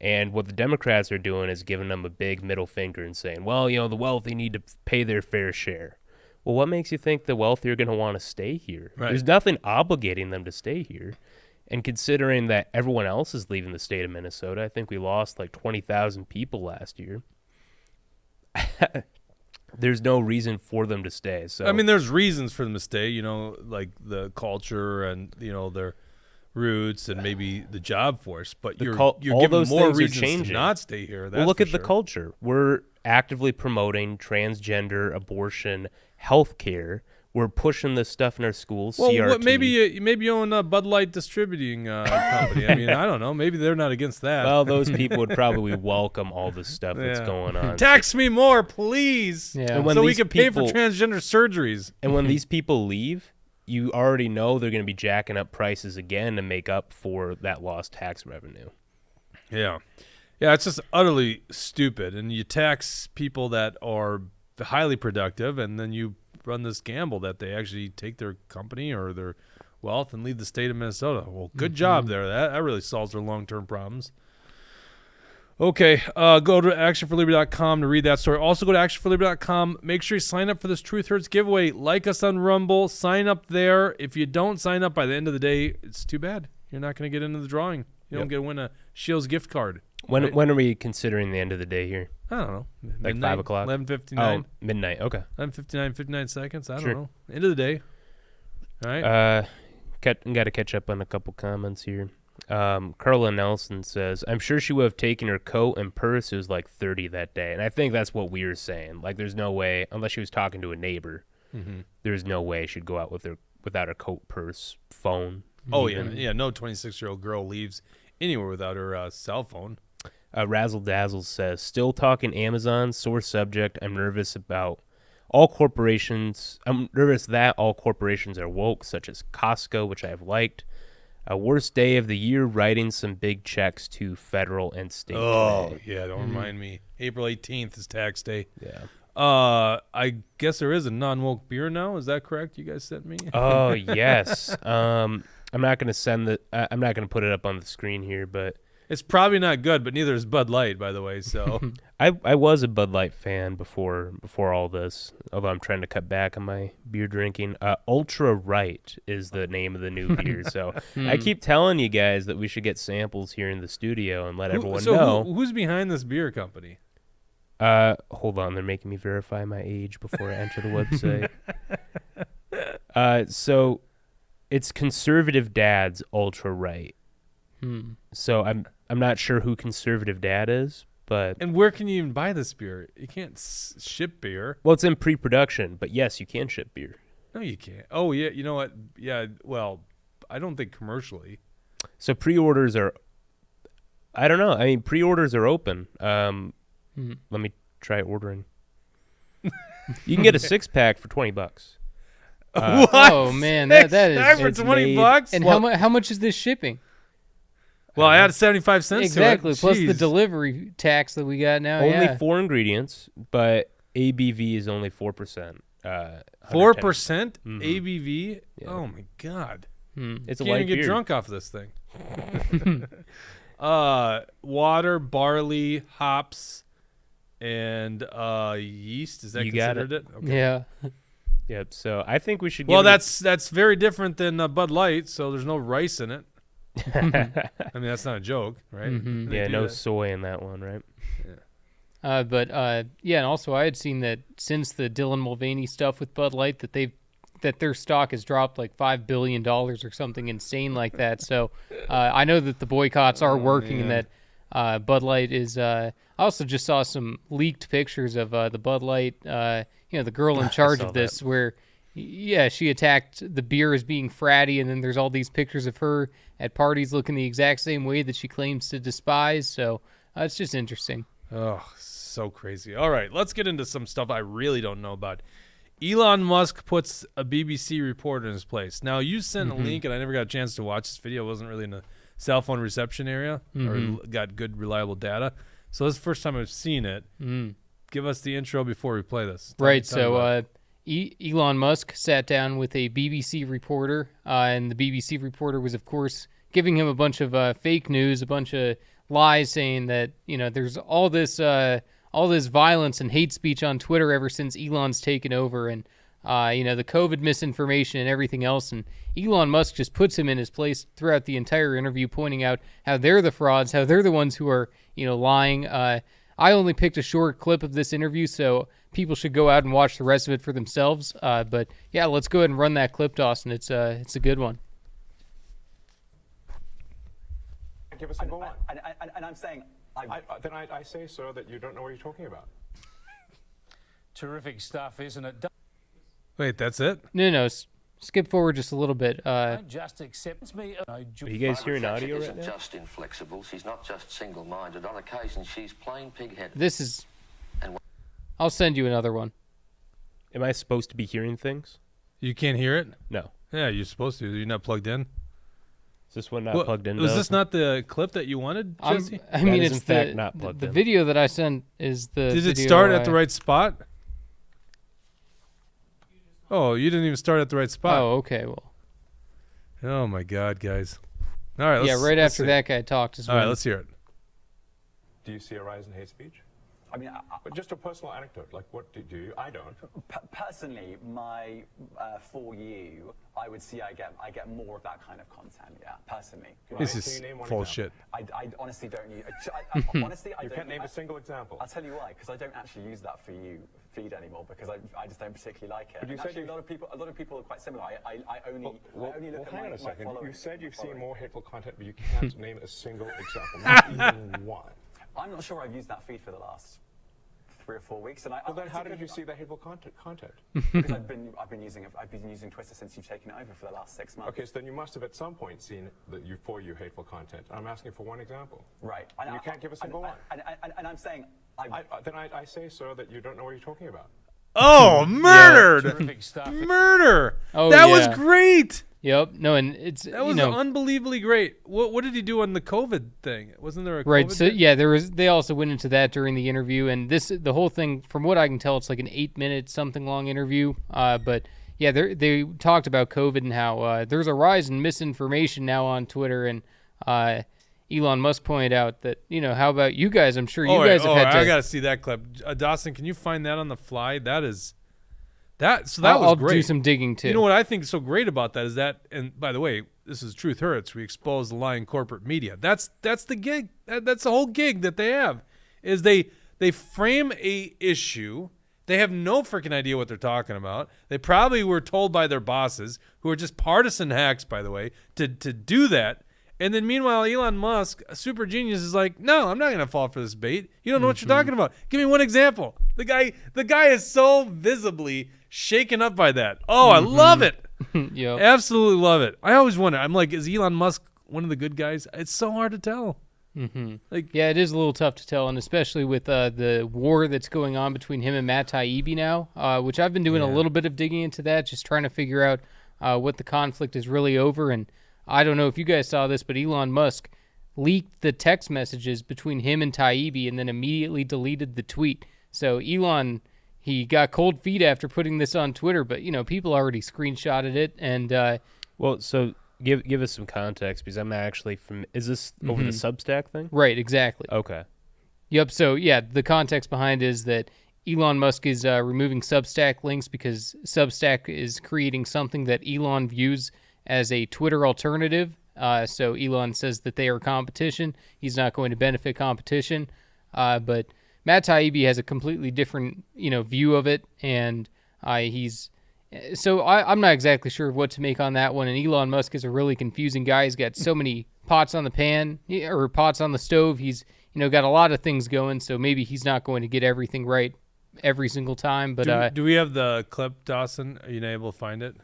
And what the Democrats are doing is giving them a big middle finger and saying, well, the wealthy need to pay their fair share. Well, what makes you think the wealthy are going to want to stay here? Right. There's nothing obligating them to stay here. And considering that everyone else is leaving the state of Minnesota, I think we lost like 20,000 people last year. there's no reason for them to stay. So I mean, there's reasons for them to stay, like the culture and, their roots and maybe the job force, but you're all giving those more things are reasons to changing. not stay here. well, look at the culture. We're actively promoting transgender, abortion, healthcare. We're pushing this stuff in our schools. Well, CRT. maybe you own a Bud Light distributing company. I mean, I don't know. Maybe they're not against that. Well, those people would probably welcome all the stuff that's Yeah. going on. Tax me more, please. Yeah. And when So we these can pay for people- transgender surgeries. And when these people leave, you already know they're going to be jacking up prices again to make up for that lost tax revenue. Yeah. Yeah, it's just utterly stupid. And you tax people that are highly productive, and then you run this gamble that they actually take their company or their wealth and leave the state of Minnesota. Well, good job there. That really solves their long-term problems. Okay, go to actionforliberty.com to read that story. Also go to actionforliberty.com. Make sure you sign up for this Truth Hurts giveaway. Like us on Rumble. Sign up there. If you don't sign up by the end of the day, it's too bad. You're not going to get into the drawing. You don't get to win a Shields gift card. When Right? when are we considering the end of the day here? I don't know. Like 5 o'clock? 11:59. Oh, midnight. Okay. 59 seconds. I don't Sure. know. End of the day. All right. Got to catch up on a couple comments here. Carla Nelson says, I'm sure she would have taken her coat and purse. It was like 30 that day. And I think that's what we were saying. Like, there's no way, unless she was talking to a neighbor, there's no way she'd go out without her coat, purse, phone. Oh, even. yeah. No 26-year-old girl leaves anywhere without her cell phone. Razzle Dazzle says, still talking Amazon, sore subject. I'm nervous that all corporations are woke, such as Costco, which I have liked. Worst day of the year, writing some big checks to federal and state. Oh, today. yeah. Don't remind me. April 18th is tax day. Yeah. I guess there is a non-woke beer now. Is that correct? You guys sent me? Oh, yes. I'm not going to I'm not going to put it up on the screen here, but It's probably not good, but neither is Bud Light, by the way. So I was a Bud Light fan before all this, although I'm trying to cut back on my beer drinking. Ultra Right is the name of the new beer. So I keep telling you guys that we should get samples here in the studio and let everyone know. Who's behind this beer company? Hold on, they're making me verify my age before I enter the website. So it's Conservative Dad's Ultra Right. So I'm not sure who Conservative Dad is, but And where can you even buy this beer? You can't ship beer. well, it's in pre-production. But yes, you can ship beer. No, you can't. Oh, yeah. You know what? Yeah, well, I don't think commercially. So pre-orders are. I don't know. I mean, pre-orders are open. Let me try ordering. You can get a 6-pack for $20. What? Oh, man, that is... Pack for it's $20 made- bucks? And Well- how much is this shipping? Well, I had 75 cents Exactly, to it. plus the Jeez. delivery tax that we got now. Only yeah. 4 ingredients, but ABV is only 4%. 4% Mhm. ABV? Yeah. Oh, my God. It's a Can't light even get beer. drunk off this thing. Water, barley, hops, and yeast. Is that You got considered it? Okay. Yeah. Yep. So I think we should. Well, give that's very different than Bud Light, so there's no rice in it. I mean, that's not a joke, right? Mhm. They yeah, do no that. soy in that one, right? Yeah, and also I had seen that since the Dylan Mulvaney stuff with Bud Light that their stock has dropped like $5 billion or something insane like that. So I know that the boycotts are working and man. that Bud Light is. I also just saw some leaked pictures of the Bud Light, the girl in charge saw of this, where, yeah, she attacked the beer as being fratty, and then there's all these pictures of her at parties looking the exact same way that she claims to despise. So it's just interesting. Oh, so crazy. All right, let's get into some stuff I really don't know about. Elon Musk puts a BBC reporter in his place. Now, you sent a link, and I never got a chance to watch this video. It wasn't really in the cell phone reception area or got good, reliable data. So this is the first time I've seen it. Give us the intro before we play this. Right. Tell me about it. Elon Musk sat down with a BBC reporter, and the BBC reporter was, of course, giving him a bunch of fake news, a bunch of lies, saying that there's all this violence and hate speech on Twitter ever since Elon's taken over, and the COVID misinformation and everything else. And Elon Musk just puts him in his place throughout the entire interview, pointing out how they're the frauds, how they're the ones who are lying. I only picked a short clip of this interview, so people should go out and watch the rest of it for themselves. But yeah, let's go ahead and run that clip, Dawson. It's a good one. Give a single one. And I'm saying, Then I say, sir, that you don't know what you're talking about. Terrific stuff, isn't it? Wait, that's it? No. Skip forward just a little bit. Don't just accept me. Are you guys hearing audio right isn't now? just inflexible. She's not just single-minded. On occasion, she's plain pig-headed. This is. I'll send you another one. Am I supposed to be hearing things? You can't hear it? No. Yeah, you're supposed to. You're not plugged in? Is this one not plugged in? Was though? this not the clip that you wanted, Jesse? I mean, is it's in fact not plugged the in. video that I sent is the. Did it video start at the right spot? Oh, you didn't even start at the right spot. Oh, okay. Well. Oh my God, guys! All right, Yeah, right after that guy talked as well. All right, let's hear it. Do you see a rise in hate speech? I mean, But just a personal anecdote, like what do you? I don't. personally, for you, I would see I get more of that kind of content. Yeah, personally. This Can is you name one full example? shit. I honestly don't use. Honestly, I You don't. can't name a single example. I'll tell you why, because I don't actually use that for you feed anymore because I just don't particularly like it. But you And said actually, you- a lot of people are quite similar. I only look at hang my, on a my second. following. You said you've my seen following. more hateful content, but you can't name a single example, not even one. I'm not sure I've used that feed for the last 3 or 4 weeks, and Well, then how did you see the hateful content? Because I've been using Twitter since you've taken it over for the last 6 months. Okay, so then you must have at some point seen for you hateful content. I'm asking for one example. Right. You can't give a single one. And I'm saying, Then I say, sir, that you don't know what you're talking about. Oh, murdered! Terrific stuff. Murder! Oh, that yeah. was great. Yep. No, and it's That was unbelievably great. What did he do on the COVID thing? Wasn't there a right. COVID So thing? yeah, they also went into that during the interview, and the whole thing, from what I can tell, it's like an 8-minute something long interview. But yeah, they talked about COVID and how there's a rise in misinformation now on Twitter, and Elon Musk pointed out that how about you guys? I'm sure you guys have had to. I gotta see that clip. Dawson, can you find that on the fly? That was I'll great. do some digging too. You know what I think is so great about that is that, and by the way, this is Truth Hurts. We expose the lying corporate media. That's the gig. That's the whole gig that they have. Is they frame a issue. They have no freaking idea what they're talking about. They probably were told by their bosses, who are just partisan hacks, by the way, to do that. And then meanwhile, Elon Musk, a super genius, is like, no, I'm not going to fall for this bait. You don't know what you're talking about. Give me one example. The guy is so visibly shaken up by that. Oh, I love it. Yep. Absolutely love it. I always wonder. I'm like, is Elon Musk one of the good guys? It's so hard to tell. Yeah, it is a little tough to tell, and especially with the war that's going on between him and Matt Taibbi now, which I've been doing a little bit of digging into that, just trying to figure out what the conflict is really over. And I don't know if you guys saw this, but Elon Musk leaked the text messages between him and Taibbi and then immediately deleted the tweet. So Elon, he got cold feet after putting this on Twitter, but people already screenshotted it. And Well, so give us some context, because I'm not actually from. Is this over the Substack thing? right, exactly. Okay. Yep. So yeah, the context behind is that Elon Musk is removing Substack links because Substack is creating something that Elon views as a Twitter alternative. So Elon says that they are competition. He's not going to benefit competition. But Matt Taibbi has a completely different, view of it, and I'm not exactly sure what to make on that one. And Elon Musk is a really confusing guy. He's got so many pots on the pan or pots on the stove. He's got a lot of things going. So maybe he's not going to get everything right every single time. But Do we have the clip, Dawson? Are you able to find it?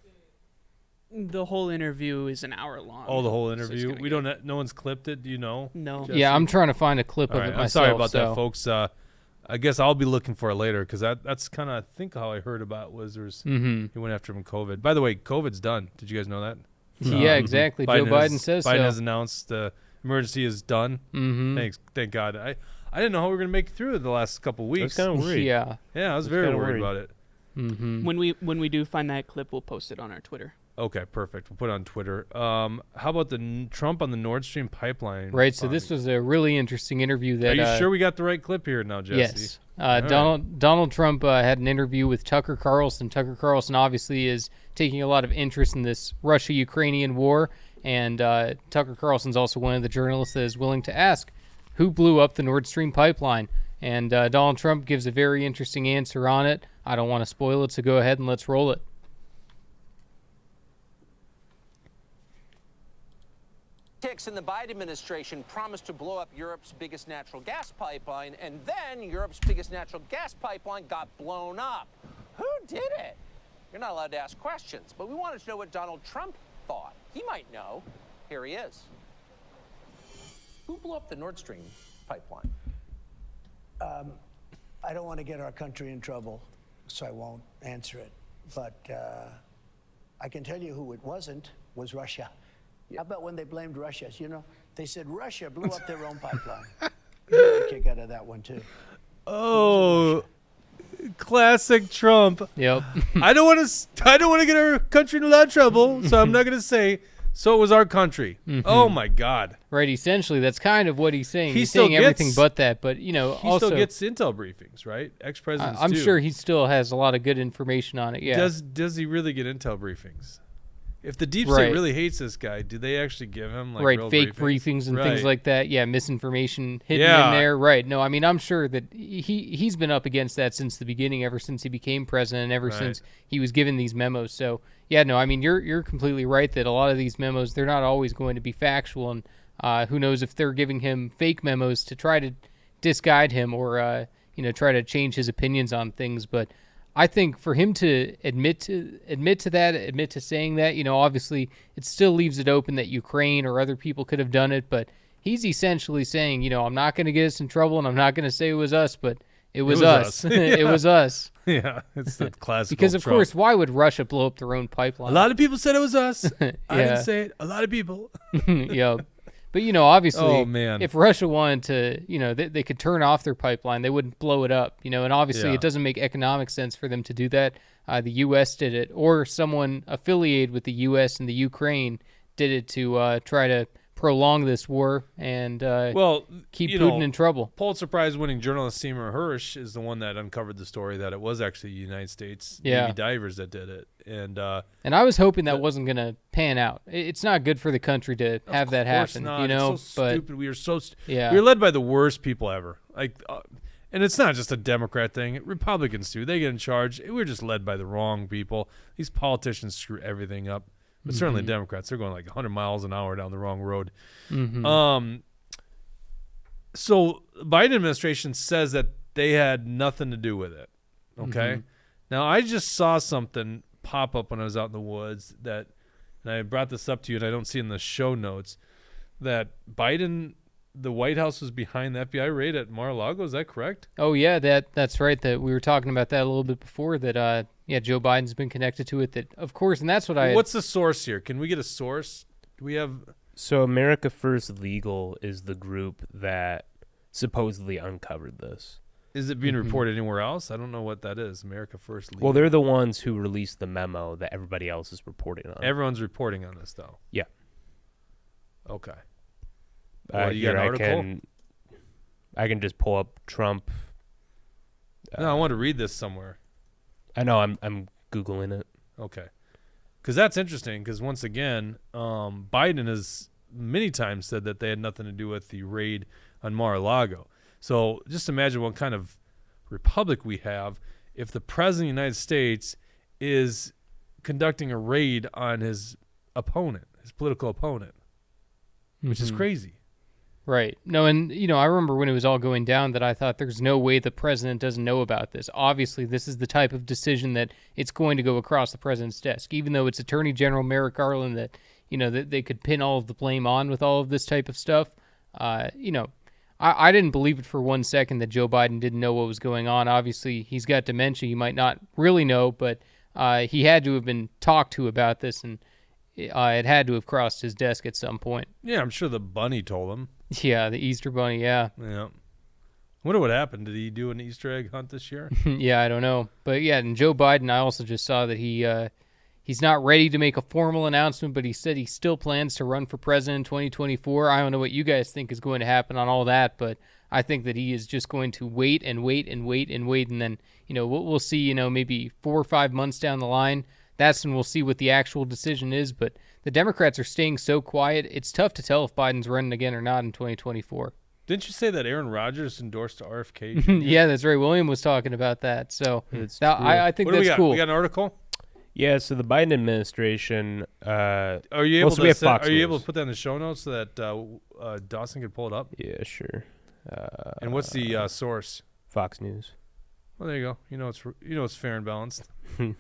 The whole interview is an hour long. Oh, the whole so it's interview. gonna We get- don't. No one's clipped it. Do you know? No. Jesse? yeah, I'm trying to find a clip All of right, it I'm myself. sorry about that, so- folks. I guess I'll be looking for it later because that's kind of I think how I heard about was he went after him in COVID. By the way, COVID's done. Did you guys know that? Yeah, exactly. Joe Biden says Biden so. has announced the emergency is done. Thank God. I didn't know how we were gonna make it through the last couple I was weeks. kind of worried. Yeah. Yeah, I was was very kinda worried worried. about it. When we do find that clip, we'll post it on our Twitter. Okay, perfect. We'll put it on Twitter. How about the Trump on the Nord Stream pipeline? Right. So this was a really interesting interview that. Are you sure we got the right clip here now, Jesse? Yes. All Donald Trump had an interview with Tucker Carlson. Tucker Carlson obviously is taking a lot of interest in this Russia-Ukrainian war, and Tucker Carlson's also one of the journalists that is willing to ask who blew up the Nord Stream pipeline. And Donald Trump gives a very interesting answer on it. I don't want to spoil it, so go ahead and let's roll it. Politics in the Biden administration promised to blow up Europe's biggest natural gas pipeline, and then Europe's biggest natural gas pipeline got blown up. Who did it? You're not allowed to ask questions, but we wanted to know what Donald Trump thought. He might know. Here he is. Who blew up the Nord Stream pipeline? I don't want to get our country in trouble, so I won't answer it. But I can tell you who it wasn't, was Russia. How about when they blamed Russia? You know, they said Russia blew up their own pipeline. You get a kick out of that one, too. Oh, classic Trump. Yep. I don't want to get our country in a lot of trouble, so I'm not going to say, so it was our country. Oh, my God. Right, essentially, that's kind of what he's saying. He He's still saying everything gets- but that, but, you know, He also... still gets intel briefings, right? Ex-presidents I'm do. sure he still has a lot of good information on it, yeah. Does he really get intel briefings? If the deep Right. state really hates this guy, do they actually give him like right, real fake briefings and things Right. like that. Yeah, misinformation hidden Yeah. in there. Right. No, I mean, I'm sure that he's been up against that since the beginning, ever since he became president, ever Right. since he was given these memos. So, yeah, no, I mean, you're completely right that a lot of these memos, they're not always going to be factual, and who knows if they're giving him fake memos to try to disguide him or try to change his opinions on things, but I think for him to admit to saying that, obviously it still leaves it open that Ukraine or other people could have done it, but he's essentially saying, I'm not going to get us in trouble and I'm not going to say it was us, but it was us. It was us. Yeah, it's the classic. Because of course, why would Russia blow up their own pipeline? A lot of people said it was us. I Yeah. didn't say it. A lot of people. Yeah. But, obviously, Oh, man. if Russia wanted to, they could turn off their pipeline. They wouldn't blow it up, and obviously Yeah. it doesn't make economic sense for them to do that. The U.S. did it, or someone affiliated with the U.S. and the Ukraine did it to try to prolong this war and Well, keep you Putin know, in trouble. Pulitzer Prize winning journalist Seymour Hersh is the one that uncovered the story that it was actually the United States Yeah. Navy divers that did it. And I was hoping that wasn't going to pan out. It's not good for the country to have that course happen, not. It's so but stupid. We are so Yeah. we are led by the worst people ever. And it's not just a Democrat thing. Republicans too. They get in charge. We're just led by the wrong people. These politicians screw everything up. But certainly Democrats, they're going like 100 miles an hour down the wrong road. So Biden administration says that they had nothing to do with it. Okay. Now I just saw something pop up when I was out in the woods and I brought this up to you and I don't see it in the show notes that the White House was behind the FBI raid at Mar-a-Lago. Is that correct? Oh yeah, that's right. That we were talking about that a little bit before. That Joe Biden's been connected to it. That of course, and that's what I. What's the source here? Can we get a source? Do we have? So America First Legal is the group that supposedly uncovered this. Is it being reported anywhere else? I don't know what that is. America First Legal. Well, they're the ones who released the memo that everybody else is reporting on. Everyone's reporting on this though. Yeah. Okay. Well, you got an here article? I can just pull up Trump. No, I want to read this somewhere. I know. I'm Googling it. Okay. Because that's interesting. Because once again, Biden has many times said that they had nothing to do with the raid on Mar-a-Lago. So just imagine what kind of republic we have if the president of the United States is conducting a raid on his opponent, his political opponent, which is crazy. Right. No, and, I remember when it was all going down that I thought there's no way the president doesn't know about this. Obviously, this is the type of decision that it's going to go across the president's desk, even though it's Attorney General Merrick Garland that, that they could pin all of the blame on with all of this type of stuff. I didn't believe it for 1 second that Joe Biden didn't know what was going on. Obviously, he's got dementia. He might not really know, but he had to have been talked to about this, and it had to have crossed his desk at some point. Yeah, I'm sure the bunny told him. Yeah, the Easter Bunny, yeah. Yeah. Wonder what happened. Did he do an Easter egg hunt this year? Yeah, I don't know. But yeah, and Joe Biden, I also just saw that he's not ready to make a formal announcement, but he said he still plans to run for president in 2024. I don't know what you guys think is going to happen on all that, but I think that he is just going to wait and wait and wait and wait, and then, we'll see, maybe 4 or 5 months down the line. That's when we'll see what the actual decision is, but the Democrats are staying so quiet, it's tough to tell if Biden's running again or not in 2024. Didn't you say that Aaron Rodgers endorsed RFK? Yeah, that's right. William was talking about that. So It's now, true. I think What do we that's got? cool. We got an article. Yeah, so the Biden administration. Are you able so we to? have Fox Are you able News. to put that in the show notes so that Dawson can pull it up? Yeah, sure. And what's the source? Fox News. Well, there you go. It's fair and balanced. I'll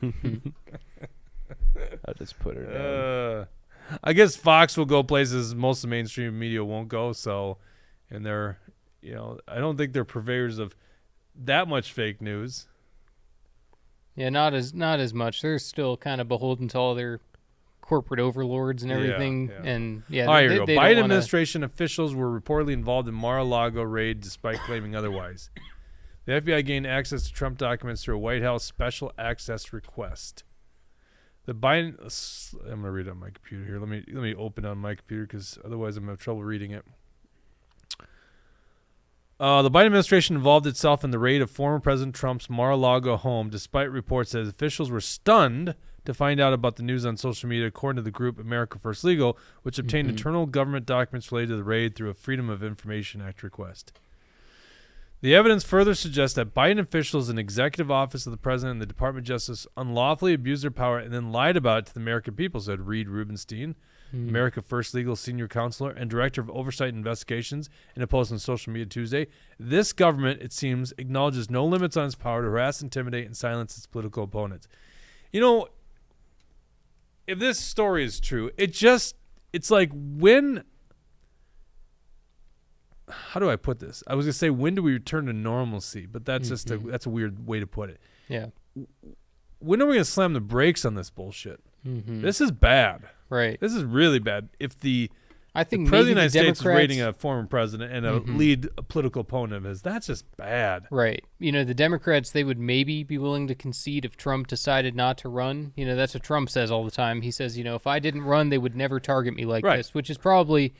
just put her down. I guess Fox will go places most of the mainstream media won't go. So, and they're, I don't think they're purveyors of that much fake news. Yeah, not as much. They're still kind of beholden to all their corporate overlords and everything. yeah. And yeah, All right, they here we don't go. Biden wanna- administration officials were reportedly involved in Mar-a-Lago raid despite claiming otherwise. The FBI gained access to Trump documents through a White House special access request. The Biden, I'm gonna read it on my computer here. Let me open it on my computer because otherwise I'm gonna have trouble reading it. The Biden administration involved itself in the raid of former President Trump's Mar-a-Lago home, despite reports that officials were stunned to find out about the news on social media, according to the group America First Legal, which obtained internal government documents related to the raid through a Freedom of Information Act request. The evidence further suggests that Biden officials in the executive office of the president and the Department of Justice unlawfully abused their power and then lied about it to the American people, said Reed Rubenstein, America First Legal senior counselor and director of oversight and investigations, in a post on social media Tuesday. This government, it seems, acknowledges no limits on its power to harass, intimidate, and silence its political opponents. If this story is true, it's like when... How do I put this? I was going to say, when do we return to normalcy? But that's that's a weird way to put it. Yeah. When are we going to slam the brakes on this bullshit? This is bad. Right. This is really bad. If I think the president of the United States is Democrats- raiding a former president and a lead political opponent of his, that's just bad. Right. The Democrats, they would maybe be willing to concede if Trump decided not to run. That's what Trump says all the time. He says, if I didn't run, they would never target me like this, which is probably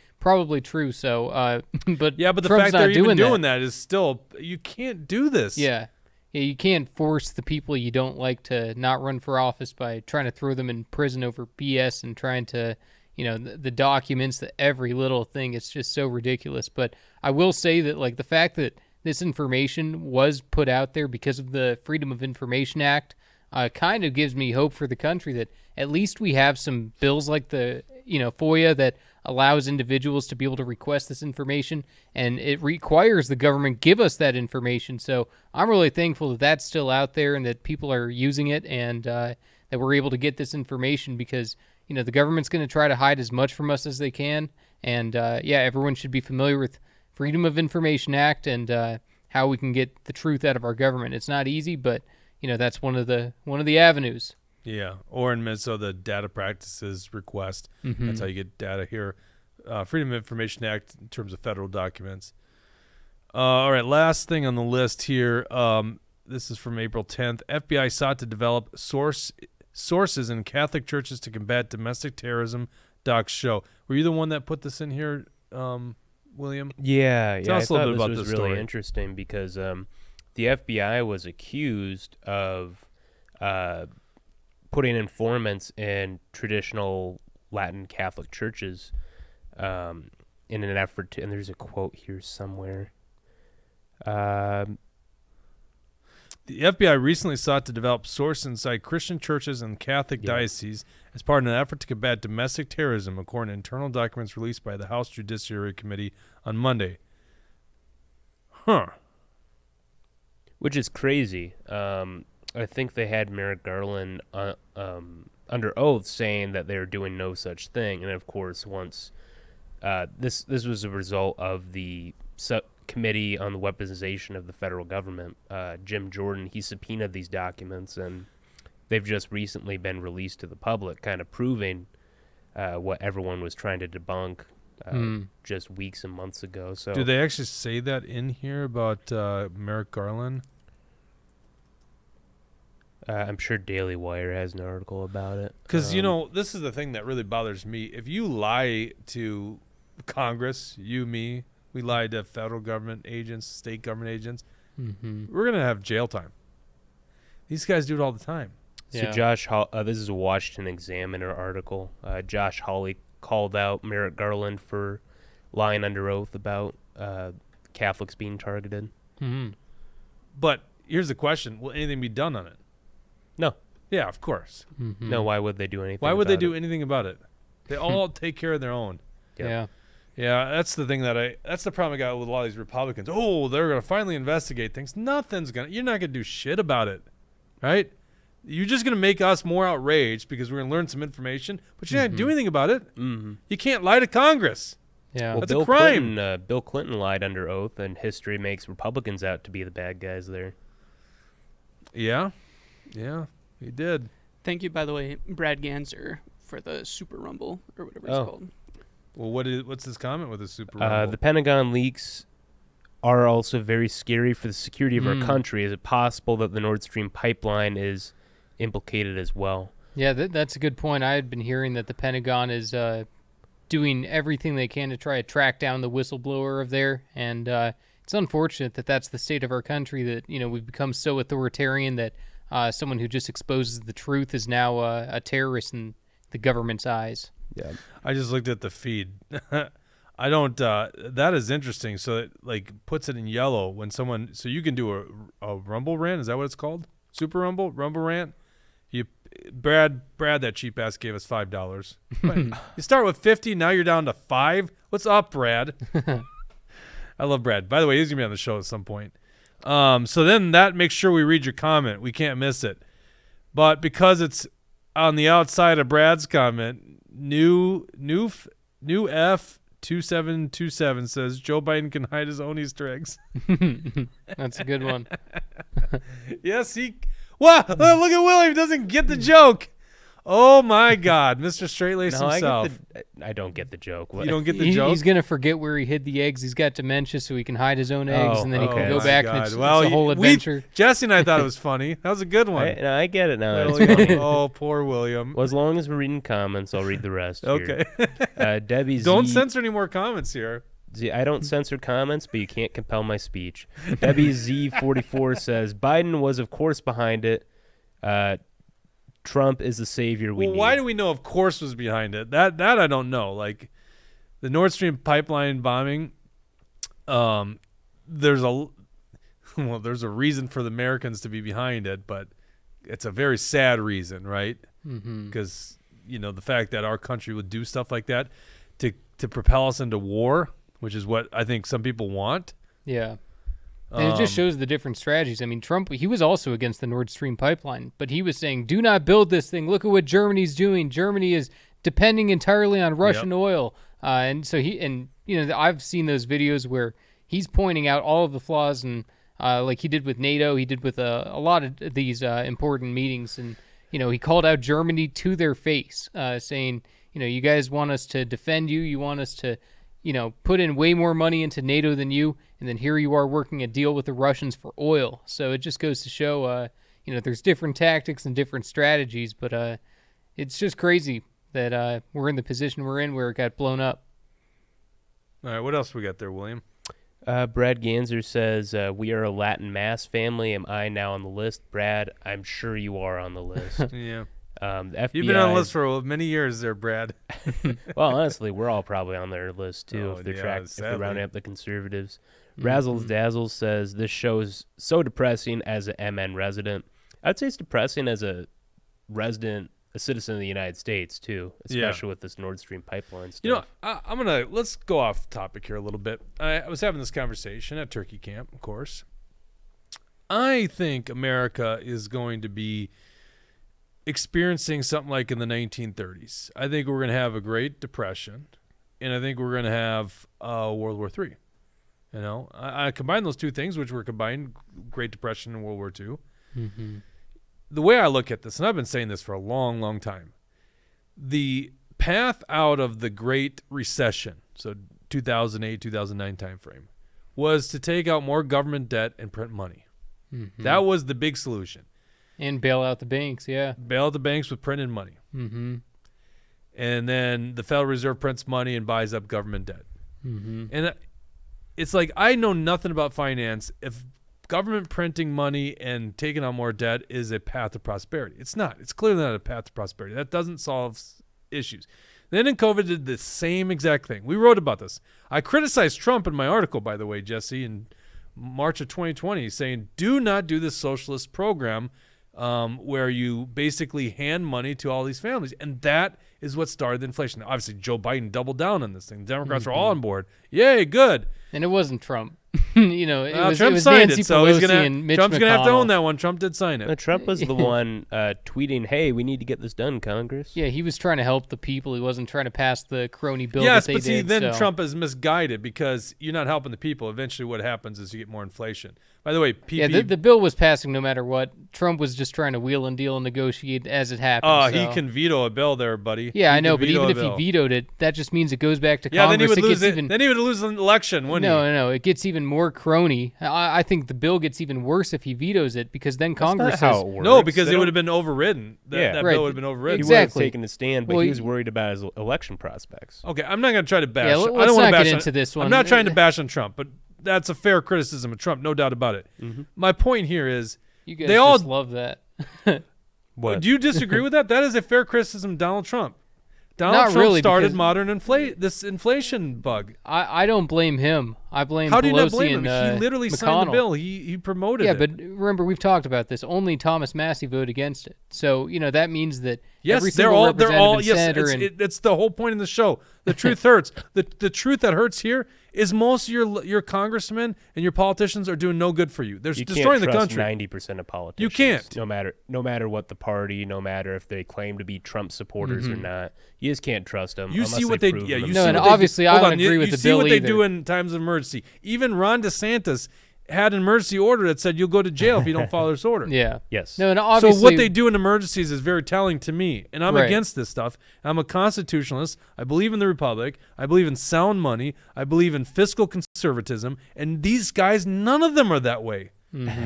true. So, but yeah, but the Trump's fact not they're even doing that is still, you can't do this. Yeah. Yeah, you can't force the people you don't like to not run for office by trying to throw them in prison over BS and trying to, the documents, the every little thing. It's just so ridiculous. But I will say that, the fact that this information was put out there because of the Freedom of Information Act kind of gives me hope for the country that at least we have some bills like the, FOIA that allows individuals to be able to request this information, and it requires the government give us that information. So I'm really thankful that that's still out there and that people are using it, and that we're able to get this information because, the government's going to try to hide as much from us as they can. And everyone should be familiar with Freedom of Information Act and how we can get the truth out of our government. It's not easy, but that's one of the avenues. Yeah, or in Minnesota, data practices request. That's how you get data here. Freedom of Information Act in terms of federal documents. All right, last thing on the list here. This is from April 10th. FBI sought to develop sources in Catholic churches to combat domestic terrorism. Docs show. Were you the one that put this in here, William? Yeah. Tell us a little bit about this this was really story. interesting because the FBI was accused of putting informants in traditional Latin Catholic churches in an effort to, and there's a quote here somewhere. The FBI recently sought to develop sources inside Christian churches and Catholic dioceses as part of an effort to combat domestic terrorism, according to internal documents released by the House Judiciary Committee on Monday. Which is crazy. I think they had Merrick Garland under oath saying that they were doing no such thing. And, of course, once this was a result of the Committee on the Weaponization of the Federal Government, Jim Jordan, he subpoenaed these documents, and they've just recently been released to the public, kind of proving what everyone was trying to debunk just weeks and months ago. So, do they actually say that in here about Merrick Garland? I'm sure Daily Wire has an article about it. Because, this is the thing that really bothers me. If you lie to Congress, me, we lie to federal government agents, state government agents, we're going to have jail time. These guys do it all the time. So this is a Washington Examiner article. Josh Hawley called out Merrick Garland for lying under oath about Catholics being targeted. But here's the question: will anything be done on it? No. Yeah, of course. No, why would they do anything Why would they about do it? anything about it? They all take care of their own. Yep. Yeah. Yeah, that's the thing that's the problem I got with a lot of these Republicans. Oh, they're going to finally investigate things. You're not going to do shit about it, right? You're just going to make us more outraged because we're going to learn some information, but you're not doing anything about it. Mm-hmm. You can't lie to Congress. Yeah. Well, That's a Bill crime. Bill Clinton lied under oath, and history makes Republicans out to be the bad guys there. Yeah, he did. Thank you, by the way, Brad Ganser, for the Super Rumble, or whatever it's Oh. called. Well, what's his comment with the Super Rumble? The Pentagon leaks are also very scary for the security of our country. Is it possible that the Nord Stream pipeline is implicated as well? Yeah, that's a good point. I had been hearing that the Pentagon is doing everything they can to try to track down the whistleblower of there, and it's unfortunate that that's the state of our country, that we've become so authoritarian that someone who just exposes the truth is now a terrorist in the government's eyes. Yeah. I just looked at the feed. I don't. That is interesting. So it puts it in yellow when someone. So you can do a Rumble rant. Is that what it's called? Super Rumble rant. Brad, that cheap ass gave us $5. You start with 50. Now you're down to 5. What's up, Brad? I love Brad. By the way, he's gonna be on the show at some point. So then that makes sure we read your comment. We can't miss it. But because it's on the outside of Brad's comment, new F2727 says Joe Biden can hide his own Easter eggs. That's a good one. Yes, wow, look at William, doesn't get the joke. Oh my God, Mr. Straight-Laced himself. I don't get the joke. You don't get the joke? He's gonna forget where he hid the eggs. He's got dementia, so he can hide his own eggs, and then he can go my back. God. And it's Well, a whole adventure. Jesse and I thought it was funny. That was a good one. I get it now. It's William. funny. Oh, poor William. Well, as long as we're reading comments, I'll read the rest. Okay. Debbie Don't Z. censor any more comments here. I don't censor comments, but you can't compel my speech. Debbie Z44 says Biden was, of course, behind it. Trump is the savior we need. Why do we know, of course, was behind it? That I don't know. Like the Nord Stream pipeline bombing, there's a reason for the Americans to be behind it, but it's a very sad reason, right? Because the fact that our country would do stuff like that to propel us into war, which is what I think some people want. Yeah. And it just shows the different strategies. I mean, Trump, he was also against the Nord Stream pipeline, but he was saying, do not build this thing. Look at what Germany's doing. Germany is depending entirely on Russian oil. And so I've seen those videos where he's pointing out all of the flaws, and like he did with NATO, he did with a lot of these important meetings. And, he called out Germany to their face, saying, you guys want us to defend you. You want us to, put in way more money into NATO than you. And then here you are working a deal with the Russians for oil. So it just goes to show, there's different tactics and different strategies, but it's just crazy that we're in the position we're in where it got blown up. All right, what else we got there, William? Brad Ganser says, we are a Latin Mass family. Am I now on the list? Brad, I'm sure you are on the list. Yeah. The FBI, You've been on the list for many years there, Brad. Well, honestly, we're all probably on their list, too, Oh, if they're yeah, if they're rounding sadly. up the conservatives. Razzles Dazzles says, this show is so depressing as an MN resident. I'd say it's depressing as a citizen of the United States, too, especially with this Nord Stream pipeline stuff. Let's go off topic here a little bit. I was having this conversation at Turkey Camp, of course. I think America is going to be experiencing something like in the 1930s. I think we're going to have a Great Depression, and I think we're going to have World War III. I combine those two things, which were combined, Great Depression and World War II. Mm-hmm. The way I look at this, and I've been saying this for a long, long time, the path out of the Great Recession, so 2008, 2009 timeframe, was to take out more government debt and print money. Mm-hmm. That was the big solution. And bail out the banks, yeah. Bail out the banks with printed money. Mm-hmm. And then the Federal Reserve prints money and buys up government debt. Mm-hmm. And it's like, I know nothing about finance. If government printing money and taking on more debt is a path to prosperity, it's not. It's clearly not a path to prosperity. That doesn't solve issues. Then in COVID did the same exact thing. We wrote about this. I criticized Trump in my article, by the way, Jesse, in March of 2020, saying do not do this socialist program where you basically hand money to all these families. And that is what started the inflation. Obviously, Joe Biden doubled down on this thing. Democrats are all on board. Yay, good. And it wasn't Trump. It Trump was signed Nancy it, so Pelosi and Mitch Trump's going to have to McConnell. own that one. Trump did sign it. Trump was the one tweeting, "Hey, we need to get this done, Congress." Yeah, he was trying to help the people. He wasn't trying to pass the crony bill Yes, that they but see, did. then so. Trump is misguided because you're not helping the people. Eventually what happens is you get more inflation. By the way, Yeah, the bill was passing no matter what. Trump was just trying to wheel and deal and negotiate as it happened. He can veto a bill there, buddy. Yeah, He I know, can but veto even a if bill. he vetoed it, that just means it goes back to Yeah, Congress. then he would lose gets it. Then he would lose an election, wouldn't he? No, it gets even more crony. I think the bill gets even worse if he vetoes it because then Congress not how says it works. No, because They it would don't- have been overridden. That Right. bill would have been overridden. He would have Exactly. taken a stand, but Well, he was worried about his election prospects. Okay, I'm not going to try to bash. Yeah, I let's don't want not to bash get on- into this one. I'm not trying to bash on Trump, but that's a fair criticism of Trump, no doubt about it. My point here is You guys they all just love that. What? Do you disagree with that? That is a fair criticism of Donald Trump. Donald Not Trump really, started because- this inflation bug. I don't blame him. I blame How do you not Pelosi blame him? and He literally McConnell. signed the bill. He promoted Yeah, it. but remember we've talked about this. Only Thomas Massey voted against it. So that means that yes, every they're single all representative yes. senator and It's the whole point of the show. The truth hurts. The truth that hurts here is most of your congressmen and your politicians are doing no good for you. They're You destroying can't the trust country. 90% of politicians. can't. No matter what the party, no matter if they claim to be Trump supporters or not. You just can't trust them. You unless see what they prove you them see No, what and they do- obviously I hold don't on, agree you, with you the see bill what they either. do in times of emergency. Even Ron DeSantis had an emergency order that said you'll go to jail if you don't follow this order. Yeah. Yes. No, and obviously So what they do in emergencies is very telling to me, and I'm Right. against this stuff. I'm a constitutionalist. I believe in the republic. I believe in sound money. I believe in fiscal conservatism. And these guys, none of them are that way.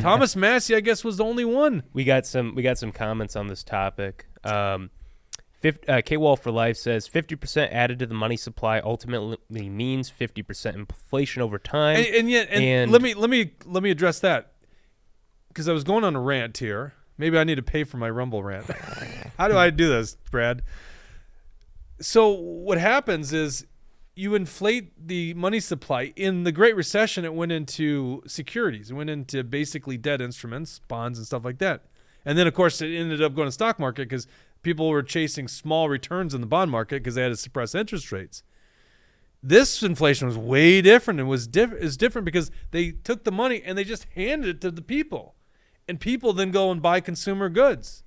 Thomas Massey, I guess, was the only one. We got some comments on this topic. K-Wall for Life says 50% added to the money supply ultimately means 50% inflation over time. And yet, let me address that because I was going on a rant here. Maybe I need to pay for my Rumble rant. How do I do this, Brad? So what happens is you inflate the money supply. In the Great Recession, it went into securities. It went into basically debt instruments, bonds and stuff like that. And then, of course, it ended up going to stock market because people were chasing small returns in the bond market because they had to suppress interest rates. This inflation was way different. It was different because they took the money and they just handed it to the people. And people then go and buy consumer goods.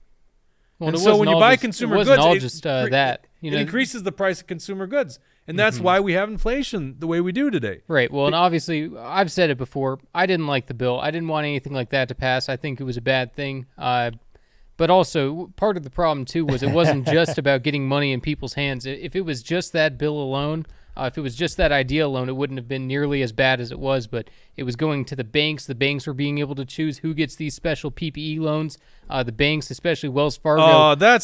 Well, And it so wasn't when you all buy just- consumer it wasn't goods, all it just cre- that. it increases the price of consumer goods. And that's why we have inflation the way we do today. Right. Well, and obviously, I've said it before. I didn't like the bill. I didn't want anything like that to pass. I think it was a bad thing. But also, part of the problem, too, was it wasn't just about getting money in people's hands. If it was just that bill alone, if it was just that idea alone, it wouldn't have been nearly as bad as it was. But it was going to the banks. The banks were being able to choose who gets these special PPE loans. The banks, especially Wells Fargo. Oh, that's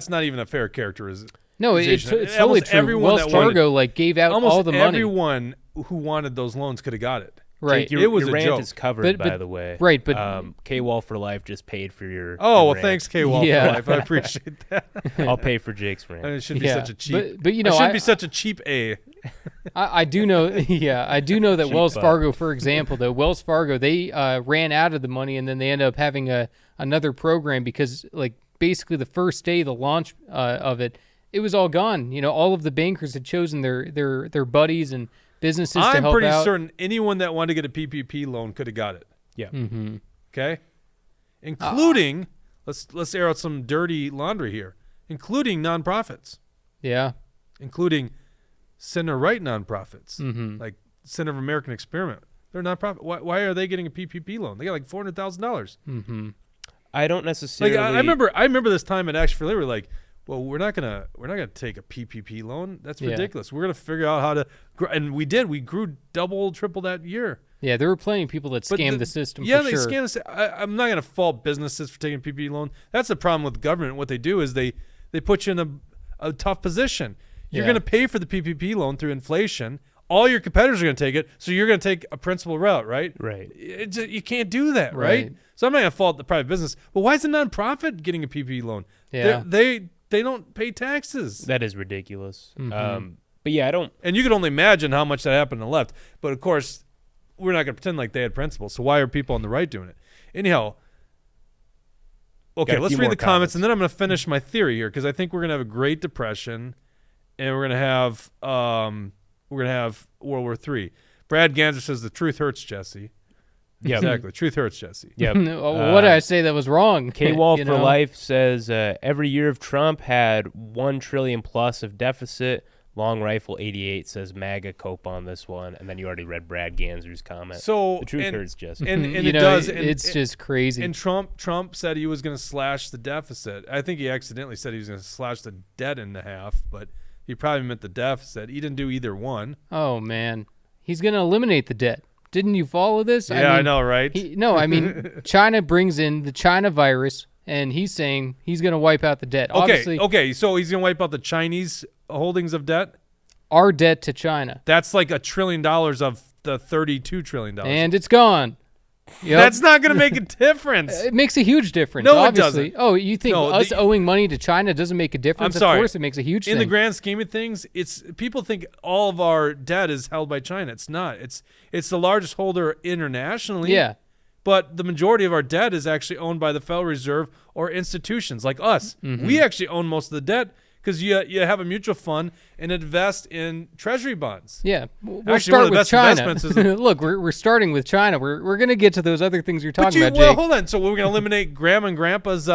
not even a fair characterization. No, it's totally Almost true. everyone Wells that wanted- Fargo gave out almost all the money. everyone who wanted those loans could have got it. Right. Your, it was your a rant joke. is covered, But- by the way. right, but- K-Wall for Life just paid for your Oh, your well, rant. thanks, K-Wall Yeah. for Life. I appreciate that. I'll pay for Jake's rant. It shouldn't be Yeah, such a cheap. but, you know, I shouldn't I- be such a cheap A. I do know, I do know that Cheap Wells butt. Fargo, for example, Wells Fargo, they ran out of the money and then they ended up having another program because, like, basically the first day, the launch of it, it was all gone. You know, all of the bankers had chosen their buddies and businesses to I'm help pretty out. certain anyone that wanted to get a PPP loan could have got it. Yeah. Okay, including let's air out some dirty laundry here, including nonprofits, Yeah. including center right nonprofits like Center of American Experiment. They're a nonprofit. Why are they getting a PPP loan? They got like $400,000. I don't Like necessarily. I remember this time at Action for Liberty. Like, well, we're not gonna take a PPP loan. That's Yeah. ridiculous. We're gonna figure out how to, and we did. We grew double, triple that year. Yeah, there were plenty of people that But scammed the system Yeah, for they sure. scam the. I'm not gonna fault businesses for taking a PPP loan. That's the problem with government. What they do is they put you in a tough position. You're Yeah. gonna pay for the PPP loan through inflation. All your competitors are gonna take it, so you're gonna take a principal route, right? Right. You can't do that, right? Right. So I'm not gonna fault the private business. But why is a nonprofit getting a PPP loan? Yeah. They they don't pay taxes. That is ridiculous. Mm-hmm. But yeah, I don't. And you can only imagine how much that happened on the left. But of course, we're not going to pretend like they had principles. So why are people on the right doing it? Anyhow, okay, Got a let's few read more the comments, and then I'm going to finish my theory here because I think we're going to have a Great Depression, and we're going to have World War III. Brad Ganser says the truth hurts, Jesse. Yeah, exactly. Truth hurts, Jesse. Yep. What did I say that was wrong? K-Wall You for know? Life says every year of Trump had $1 trillion plus of deficit. Long Rifle 88 says MAGA cope on this one, and then you already read Brad Ganser's comment. So the truth hurts, Jesse. And You it know, does. it's just crazy. And Trump said he was going to slash the deficit. I think he accidentally said he was going to slash the debt in half, but he probably meant the deficit. He didn't do either one. Oh man, he's going to eliminate the debt. Didn't you follow this? Yeah, I know, right? I mean, China brings in the China virus, and he's saying he's going to wipe out the debt. Okay, so he's going to wipe out the Chinese holdings of debt? Our debt to China. That's like $1 trillion of the $32 trillion. And it's gone. Yep. That's not going to make a difference. It makes a huge difference, No, obviously. it doesn't. Oh, you think us owing money to China doesn't make a difference? I'm sorry. Of course it makes a huge In thing. the grand scheme of things, people think all of our debt is held by China. It's not. It's the largest holder internationally. Yeah. But the majority of our debt is actually owned by the Federal Reserve or institutions like us. Mm-hmm. We actually own most of the debt because you have a mutual fund and invest in treasury bonds. Yeah, Actually, we'll start one of the with best China. investments is Look, we're starting with China. We're going to get to those other things you're talking about, well, Jake. hold on. So we're going to eliminate Grandma and Grandpa's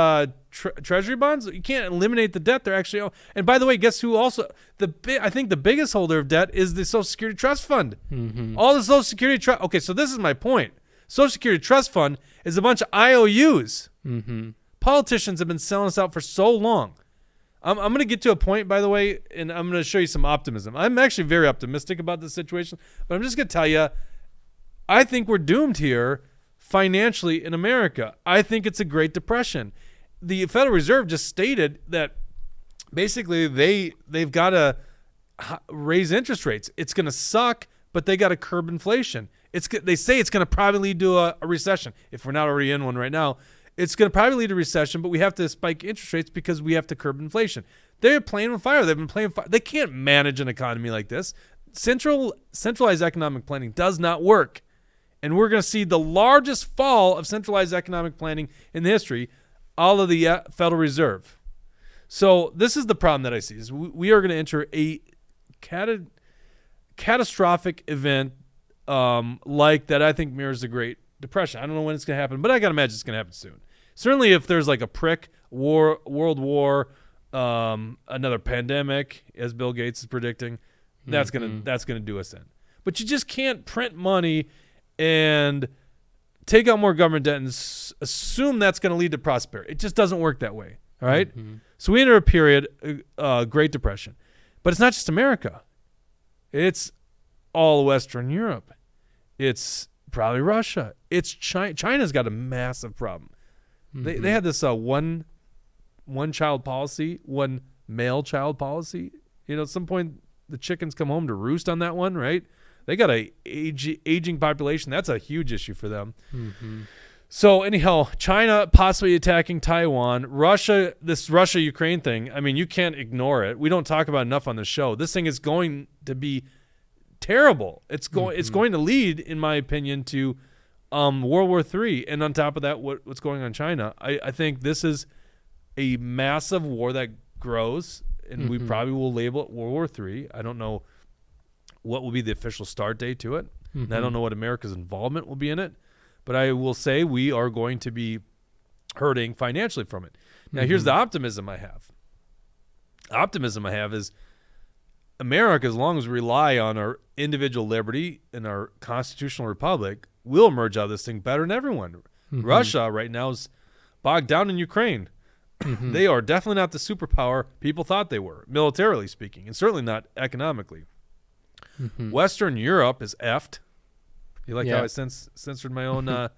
treasury bonds? You can't eliminate the debt. They're actually own. And by the way, guess who also I think the biggest holder of debt is the Social Security Trust Fund. Mm-hmm. All the Social Security trust. Okay, so this is my point. Social Security Trust Fund is a bunch of IOUs. Mm-hmm. Politicians have been selling us out for so long. I'm going to get to a point, by the way, and I'm going to show you some optimism. I'm actually very optimistic about this situation, but I'm just going to tell you, I think we're doomed here financially in America. I think it's a Great Depression. The Federal Reserve just stated that basically they've got to raise interest rates. It's going to suck, but they got to curb inflation. They say it's going to probably lead to a recession, if we're not already in one right now. It's going to probably lead to recession, but we have to spike interest rates because we have to curb inflation. They're playing with fire. They've been playing fire. They can't manage an economy like this. Centralized economic planning does not work. And we're going to see the largest fall of centralized economic planning in the history, all of the Federal Reserve. So this is the problem that I see. Is we are going to enter a catastrophic event like that I think mirrors the Great Depression. I don't know when it's going to happen, but I got to imagine it's going to happen soon. Certainly if there's like a world war, another pandemic, as Bill Gates is predicting, that's going to do us in. But you just can't print money and take out more government debt and assume that's going to lead to prosperity. It just doesn't work that way. All right? Mm-hmm. So we enter a period, Great Depression. But it's not just America. It's all Western Europe. It's probably Russia. It's China. China's got a massive problem. Mm-hmm. They had this one child policy, one male child policy. You know, at some point the chickens come home to roost on that one, right? They got a aging population. That's a huge issue for them. Mm-hmm. So anyhow, China possibly attacking Taiwan, Russia, this Russia-Ukraine thing. I mean, you can't ignore it. We don't talk about enough on the show. This thing is going to be terrible. It's going to lead, in my opinion, to World War III. And on top of that, what's going on in China? I think this is a massive war that grows, and we probably will label it World War III. I don't know what will be the official start date to it. And I don't know what America's involvement will be in it. But I will say we are going to be hurting financially from it. Now, here's the optimism I have. Optimism I have is America, as long as we rely on our individual liberty and our constitutional republic, will emerge out of this thing better than everyone. Russia right now is bogged down in Ukraine. They are definitely not the superpower people thought they were, militarily speaking, and certainly not economically. Western Europe is effed. You like how I censored my own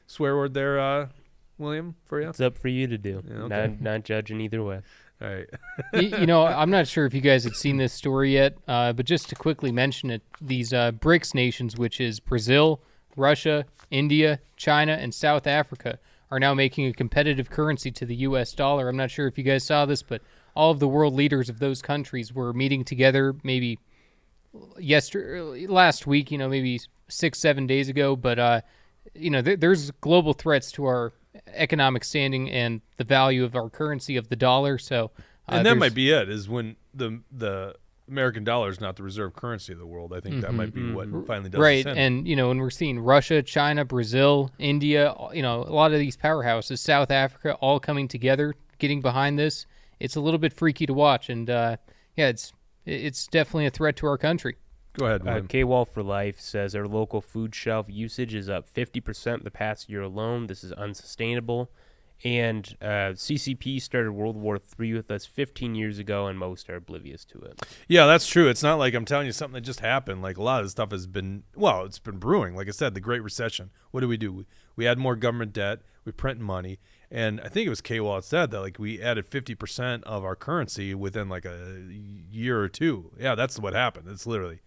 swear word there, William, for you? It's up for you to do. Yeah, okay. Not judging either way. All right. You know, I'm not sure if you guys had seen this story yet, but just to quickly mention it, these BRICS nations, which is Brazil, Russia, India, China, and South Africa, are now making a competitive currency to the U.S. dollar. I'm not sure if you guys saw this, but all of the world leaders of those countries were meeting together maybe last week, maybe 6-7 days ago. But, there's global threats to our economic standing and the value of our currency of the dollar. So, and that might be it, is when the American dollar is not the reserve currency of the world. I think that might be what finally does right. the And, when we're seeing Russia, China, Brazil, India, a lot of these powerhouses, South Africa, all coming together, getting behind this, it's a little bit freaky to watch. And, it's definitely a threat to our country. Go ahead, William. K-Wall for Life says our local food shelf usage is up 50% the past year alone. This is unsustainable. And CCP started World War III with us 15 years ago, and most are oblivious to it. Yeah, that's true. It's not like I'm telling you something that just happened. Like, a lot of this stuff has been, it's been brewing. Like I said, the Great Recession. What do? We add more government debt. We print money. And I think it was K-Wall that said that, like, we added 50% of our currency within, like, a year or two. Yeah, that's what happened. It's literally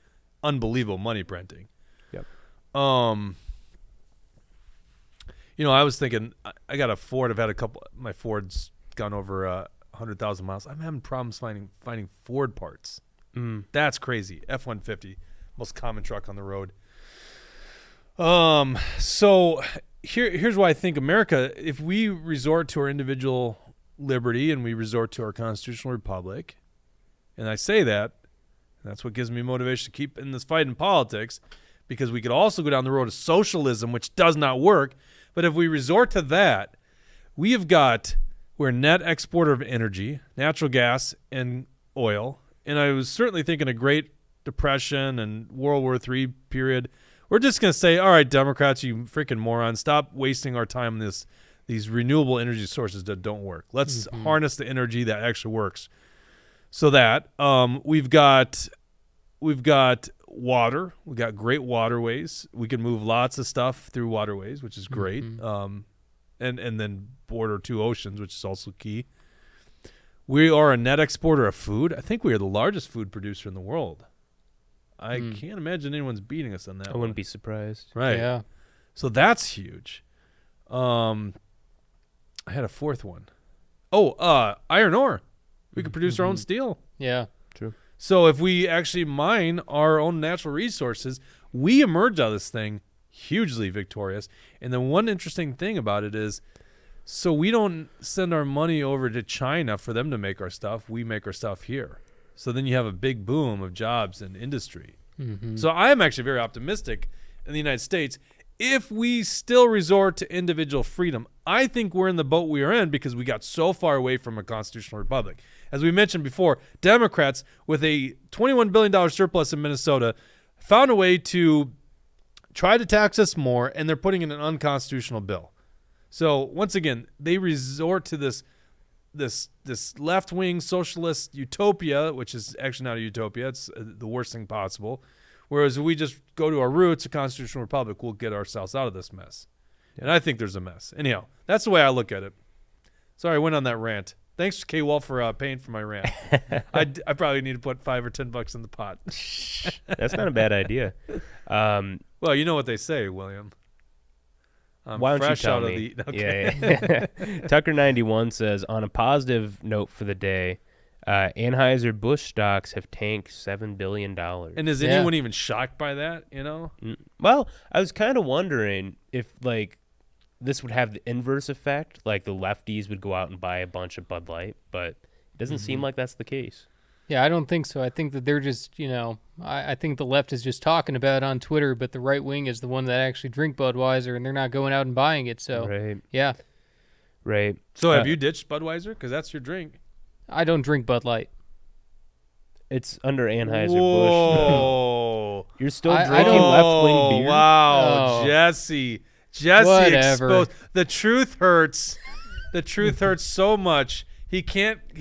unbelievable money printing. Yep. I was thinking, I got a Ford. I've had a couple. My Ford's gone over 100,000 miles. I'm having problems finding Ford parts. That's crazy. F-150, most common truck on the road. So here's why I think America, if we resort to our individual liberty and we resort to our constitutional republic, and I say that, that's what gives me motivation to keep in this fight in politics, because we could also go down the road of socialism, which does not work. But if we resort to that, we're a net exporter of energy, natural gas and oil. And I was certainly thinking a Great Depression and World War III period. We're just going to say, all right, Democrats, you freaking morons, stop wasting our time on these renewable energy sources that don't work. Let's harness the energy that actually works. So that we've got water. We've got great waterways. We can move lots of stuff through waterways, which is great. And then border two oceans, which is also key. We are a net exporter of food. I think we are the largest food producer in the world. I can't imagine anyone's beating us on that. I wouldn't be surprised. Right. Yeah. So that's huge. I had a fourth one. Iron ore. We could produce our own steel. Yeah. True. So if we actually mine our own natural resources, we emerge out of this thing hugely victorious. And the one interesting thing about it is, so we don't send our money over to China for them to make our stuff. We make our stuff here. So then you have a big boom of jobs and industry. So I am actually very optimistic in the United States. If we still resort to individual freedom, I think we're in the boat we are in because we got so far away from a constitutional republic. As we mentioned before, Democrats, with a $21 billion surplus in Minnesota, found a way to try to tax us more, and they're putting in an unconstitutional bill. So once again, they resort to this left-wing socialist utopia, which is actually not a utopia. It's the worst thing possible. Whereas if we just go to our roots, a constitutional republic, we'll get ourselves out of this mess. And I think there's a mess. Anyhow, that's the way I look at it. Sorry, I went on that rant. Thanks, K-Wall, for paying for my rant. I probably need to put $5 or $10 in the pot. That's not a bad idea. Well, you know what they say, William. Why don't you tell me? Yeah. Tucker91 says, on a positive note for the day, Anheuser-Busch stocks have tanked $7 billion. And is anyone even shocked by that, Well, I was kind of wondering if, this would have the inverse effect, like the lefties would go out and buy a bunch of Bud Light, but it doesn't seem like that's the case. Yeah, I don't think so. I think that they're just, I think the left is just talking about it on Twitter, but the right wing is the one that actually drink Budweiser, and they're not going out and buying it. So, right. Yeah. Right. So have you ditched Budweiser? Because that's your drink. I don't drink Bud Light. It's under Anheuser-Busch. Whoa. You're still drinking left-wing beer? Wow, Oh. Jesse Whatever. exposed. The truth hurts. The truth hurts so much. He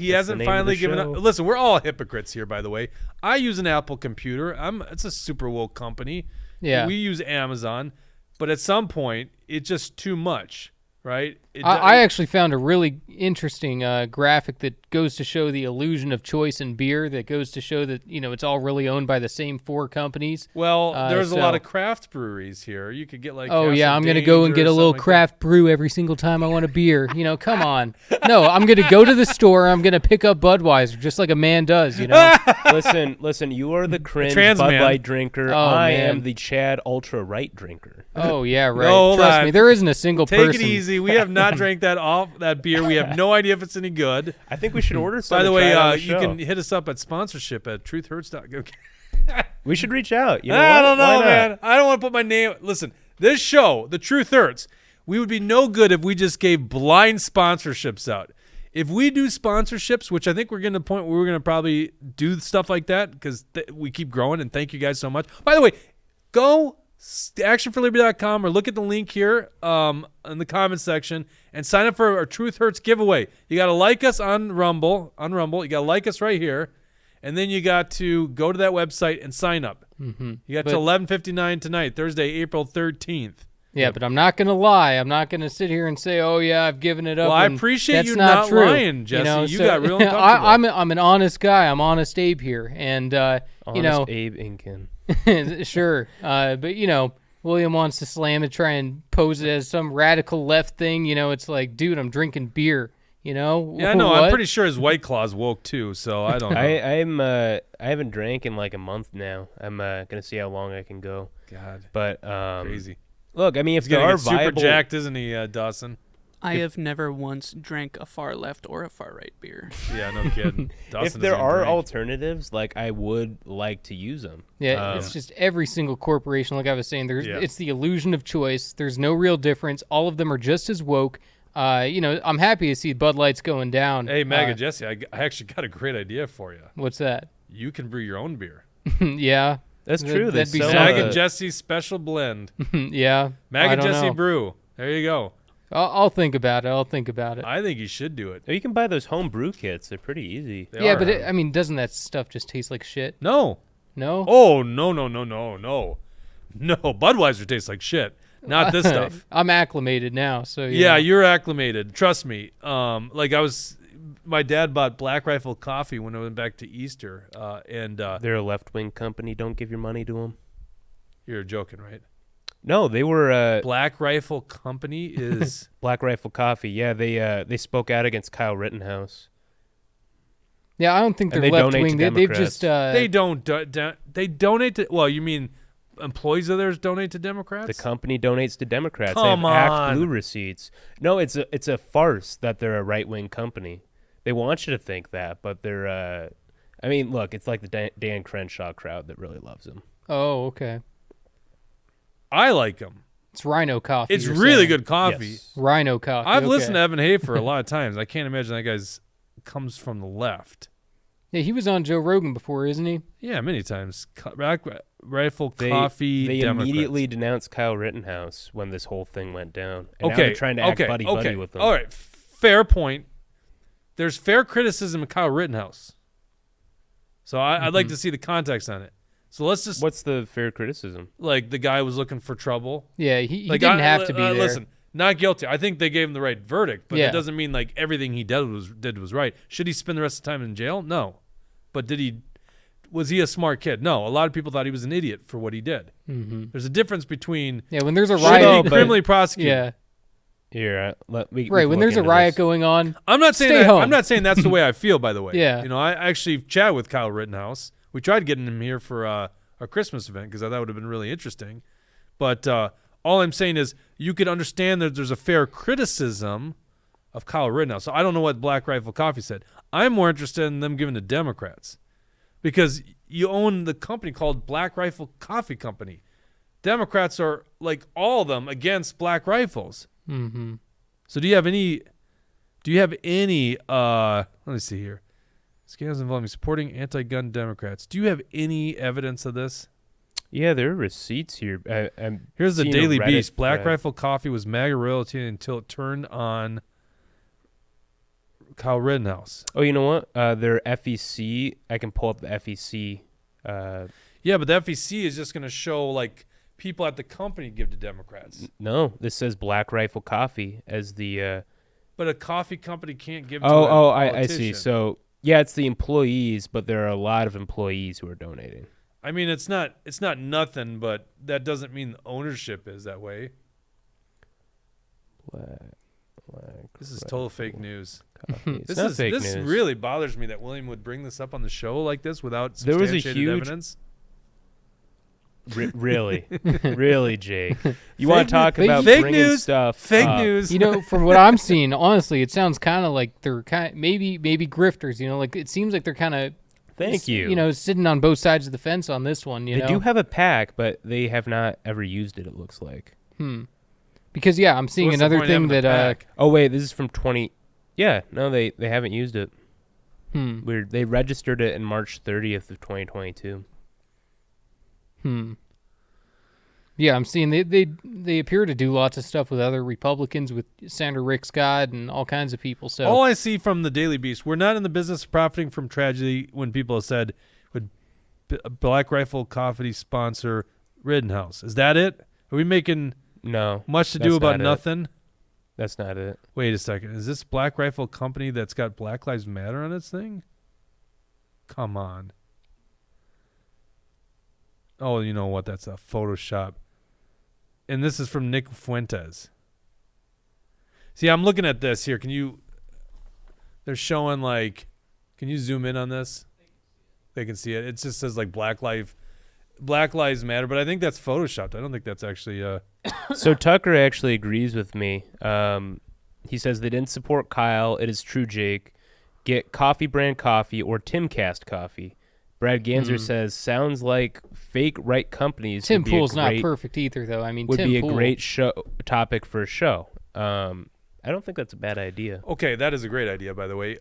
hasn't finally given up. Listen, we're all hypocrites here, by the way. I use an Apple computer. It's a super woke company. Yeah. We use Amazon, but at some point, it's just too much. right? I actually found a really interesting graphic that goes to show the illusion of choice in beer. That goes to show that it's all really owned by the same 4 companies. Well, there's a lot of craft breweries here. You could get like. Oh Castle yeah, I'm gonna go and Danger get or a little something like craft brew every single time I want a beer. Come on. No, I'm gonna go to the store. I'm gonna pick up Budweiser just like a man does. Listen. You are the cringe trans Bud man. Light drinker. Oh, I man. am the Chad ultra right drinker. Oh yeah, right. No, Trust lad. me, there isn't a single Take person. it easy. We have not drank that beer. We have no idea if it's any good. I think we should order some. By the and way, try it on the you show. can hit us up at sponsorship at truthhurts.com. We should reach out. You know I what? don't Why know, not? man. I don't want to put my name. Listen, this show, The Truth Hurts, we would be no good if we just gave blind sponsorships out. If we do sponsorships, which I think we're getting to the point where we're going to probably do stuff like that because we keep growing, and thank you guys so much. By the way, go actionforliberty.com or look at the link here in the comments section and sign up for our Truth Hurts giveaway. You got to like us on Rumble. You got to like us right here. And then you got to go to that website and sign up. Mm-hmm. You got to 11:59 tonight, Thursday, April 13th. Yeah, but I'm not gonna lie. I'm not gonna sit here and say, "Oh yeah, I've given it up." Well, I when appreciate that's you not not true. lying, Jesse. You got real uncomfortable. I'm an honest guy. I'm honest Abe here, and Honest Abe Incan. sure. But William wants to slam it, try and pose it as some radical left thing. It's like, dude, I'm drinking beer. Yeah, no, What? I'm pretty sure his White Claw's woke too, so I don't know. I haven't drank in like a month now. I'm gonna see how long I can go. God, but crazy. Look, I mean, if He's there gonna are get super viable, jacked, isn't he, Dawson? I have never once drank a far left or a far right beer. Yeah, no kidding. if there are alternatives, like I would like to use them. Yeah, it's just every single corporation, like I was saying, it's the illusion of choice. There's no real difference. All of them are just as woke. I'm happy to see Bud Light's going down. Hey, Maga Jesse, I actually got a great idea for you. What's that? You can brew your own beer. Yeah. That's true. That'd be Maga Jesse's special blend. Yeah. Maga Jesse brew. There you go. I'll think about it. I think you should do it. You can buy those home brew kits. They're pretty easy. Yeah, but doesn't that stuff just taste like shit? No. No? Oh, no. No, Budweiser tastes like shit. Not this stuff. I'm acclimated now, so yeah, you're acclimated. Trust me. My dad bought Black Rifle coffee when I went back to Easter, and they're a left-wing company. Don't give your money to them. You're joking, right? No, they were. Black Rifle Company is Black Rifle Coffee. Yeah, they spoke out against Kyle Rittenhouse. Yeah, I don't think they're they left donate wing. to They've just they don't. They donate to. Well, you mean employees of theirs donate to Democrats? The company donates to Democrats. Come they have on. Act Blue receipts. No, it's a farce that they're a right-wing company. They want you to think that, but they're. Look, it's like the Dan Crenshaw crowd that really loves him. Oh, okay. I like them. It's Rhino coffee. It's really good coffee. Yes. Rhino coffee. I've listened to Evan Hafer a lot of times. I can't imagine that guy's comes from the left. Yeah, he was on Joe Rogan before, isn't he? Yeah, many times. Black Rifle Coffee. They Democrats. immediately denounced Kyle Rittenhouse when this whole thing went down. And now they're trying to act buddy-buddy with them. All right, fair point. There's fair criticism of Kyle Rittenhouse. So I'd like to see the context on it. So let's just... What's the fair criticism? Like, the guy was looking for trouble. Yeah, he didn't have to be there. Listen, not guilty. I think they gave him the right verdict, but Yeah. it doesn't mean, like, everything he did was right. Should he spend the rest of the time in jail? No. But was he a smart kid? No. A lot of people thought he was an idiot for what he did. Mm-hmm. There's a difference between... Yeah, when there's a should riot... he criminally prosecuted? Yeah. Here, when there's a riot going on, I'm not saying stay that, home. I'm not saying that's the way I feel, by the way. Yeah. I actually chatted with Kyle Rittenhouse. We tried getting him here for a Christmas event because I thought it would have been really interesting. But all I'm saying is you could understand that there's a fair criticism of Kyle Rittenhouse. So I don't know what Black Rifle Coffee said. I'm more interested in them giving to Democrats because you own the company called Black Rifle Coffee Company. Democrats are, like all of them, against black rifles. Mm-hmm. So do you have any let me see here. Scandals involving supporting anti-gun Democrats. Do you have any evidence of this? Yeah, there are receipts here. Here's the seeing a Daily Reddit Beast. Black thread. Rifle Coffee was MAGA royalty until it turned on Kyle Rittenhouse. Oh, you know what? Their FEC. I can pull up the FEC. Yeah, but the FEC is just going to show like people at the company give to Democrats. No, this says Black Rifle Coffee as the. But a coffee company can't give to I see. So yeah, it's the employees, but there are a lot of employees who are donating. I mean, it's not nothing, but that doesn't mean the ownership is that way. This is total fake news. This really bothers me that William would bring this up on the show like this without substantiated evidence. Really, really, Jake. You want to talk about fake bringing news stuff? Fake news. You know, from what I'm seeing, honestly, it sounds kind of like they're maybe grifters. You know, like it seems like they're kind of. Thank you. You know, sitting on both sides of the fence on this one. You know, they do have a pack, but they have not ever used it. It looks like. Because yeah, I'm seeing another thing that. Oh wait, this is from 20. Yeah, no, they haven't used it. Weird. They registered it in March 30th of 2022. Yeah, I'm seeing they appear to do lots of stuff with other Republicans, with Senator Rick Scott and all kinds of people. So all I see from the Daily Beast, we're not in the business of profiting from tragedy. When people have said, "Would Black Rifle Coffee sponsor Rittenhouse?" Is that it? Are we making much to do about nothing? That's not it. Wait a second. Is this Black Rifle Company that's got Black Lives Matter on its thing? Come on. Oh, you know what? That's a Photoshop. And this is from Nick Fuentes. See, I'm looking at this here. They're showing like, can you zoom in on this? They can see it. It just says like Black Lives Matter, but I think that's Photoshopped. I don't think that's actually. So Tucker actually agrees with me. He says they didn't support Kyle. It is true, Jake. Get Coffee Brand Coffee or Timcast Coffee. Brad Ganser says, sounds like fake right companies. Tim Pool's not perfect either, though. I mean, would Tim be a Pool. great topic for a show. I don't think that's a bad idea. Okay, that is a great idea, by the way.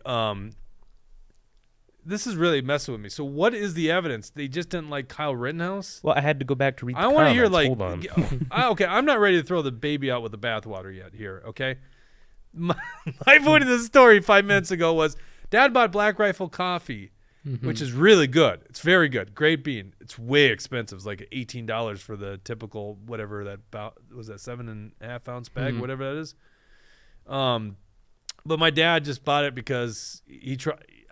This is really messing with me. So what is the evidence? They just didn't like Kyle Rittenhouse? Well, I had to go back to read the I want to hear, comments. Hold on. Okay, I'm not ready to throw the baby out with the bathwater yet here, okay? My point of the story 5 minutes ago was, Dad bought Black Rifle Coffee, which is really good. It's very good. Great bean. It's way expensive. It's like $18 for the typical whatever that was, that 7.5 ounce bag, whatever that is. But my dad just bought it because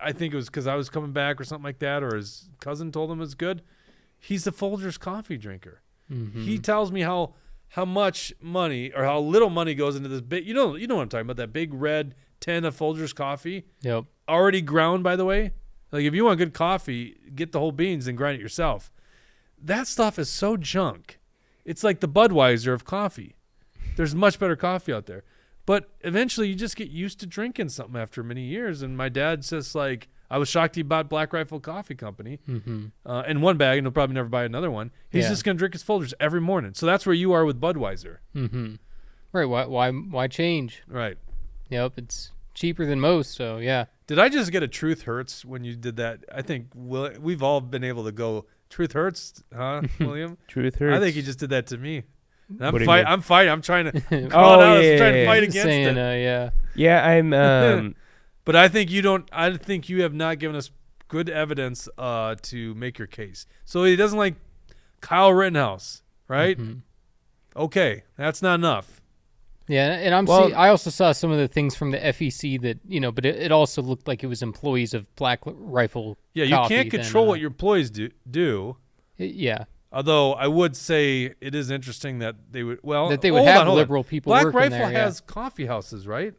I think it was because I was coming back or something like that, or his cousin told him it was good. He's a Folgers coffee drinker. He tells me how much money or how little money goes into this big. You know what I'm talking about? That big red tin of Folgers coffee. Yep. Already ground, by the way. Like, if you want good coffee, get the whole beans and grind it yourself. That stuff is so junk. It's like the Budweiser of coffee. There's much better coffee out there. But eventually you just get used to drinking something after many years. And my dad's just like, I was shocked he bought Black Rifle Coffee Company in one bag, and he'll probably never buy another one. He's just going to drink his Folgers every morning. So that's where you are with Budweiser. Right. Why change? Right. Yep. It's cheaper than most. So, yeah. Did I just get a truth hurts when you did that? I think we've all been able to go, truth hurts, huh, William? Truth hurts. I think he just did that to me. I'm fighting. I'm trying to call it out. I'm trying to fight against saying, it. Yeah, I'm. But I think you don't. I think you have not given us good evidence to make your case. So he doesn't like Kyle Rittenhouse, right? Okay, that's not enough. Yeah, and I also saw some of the things from the FEC that, but it also looked like it was employees of Black Rifle. Yeah, you can't control what your employees do. Yeah. Although I would say it is interesting that they would have liberal people Black working Rifle there, has coffee houses, right?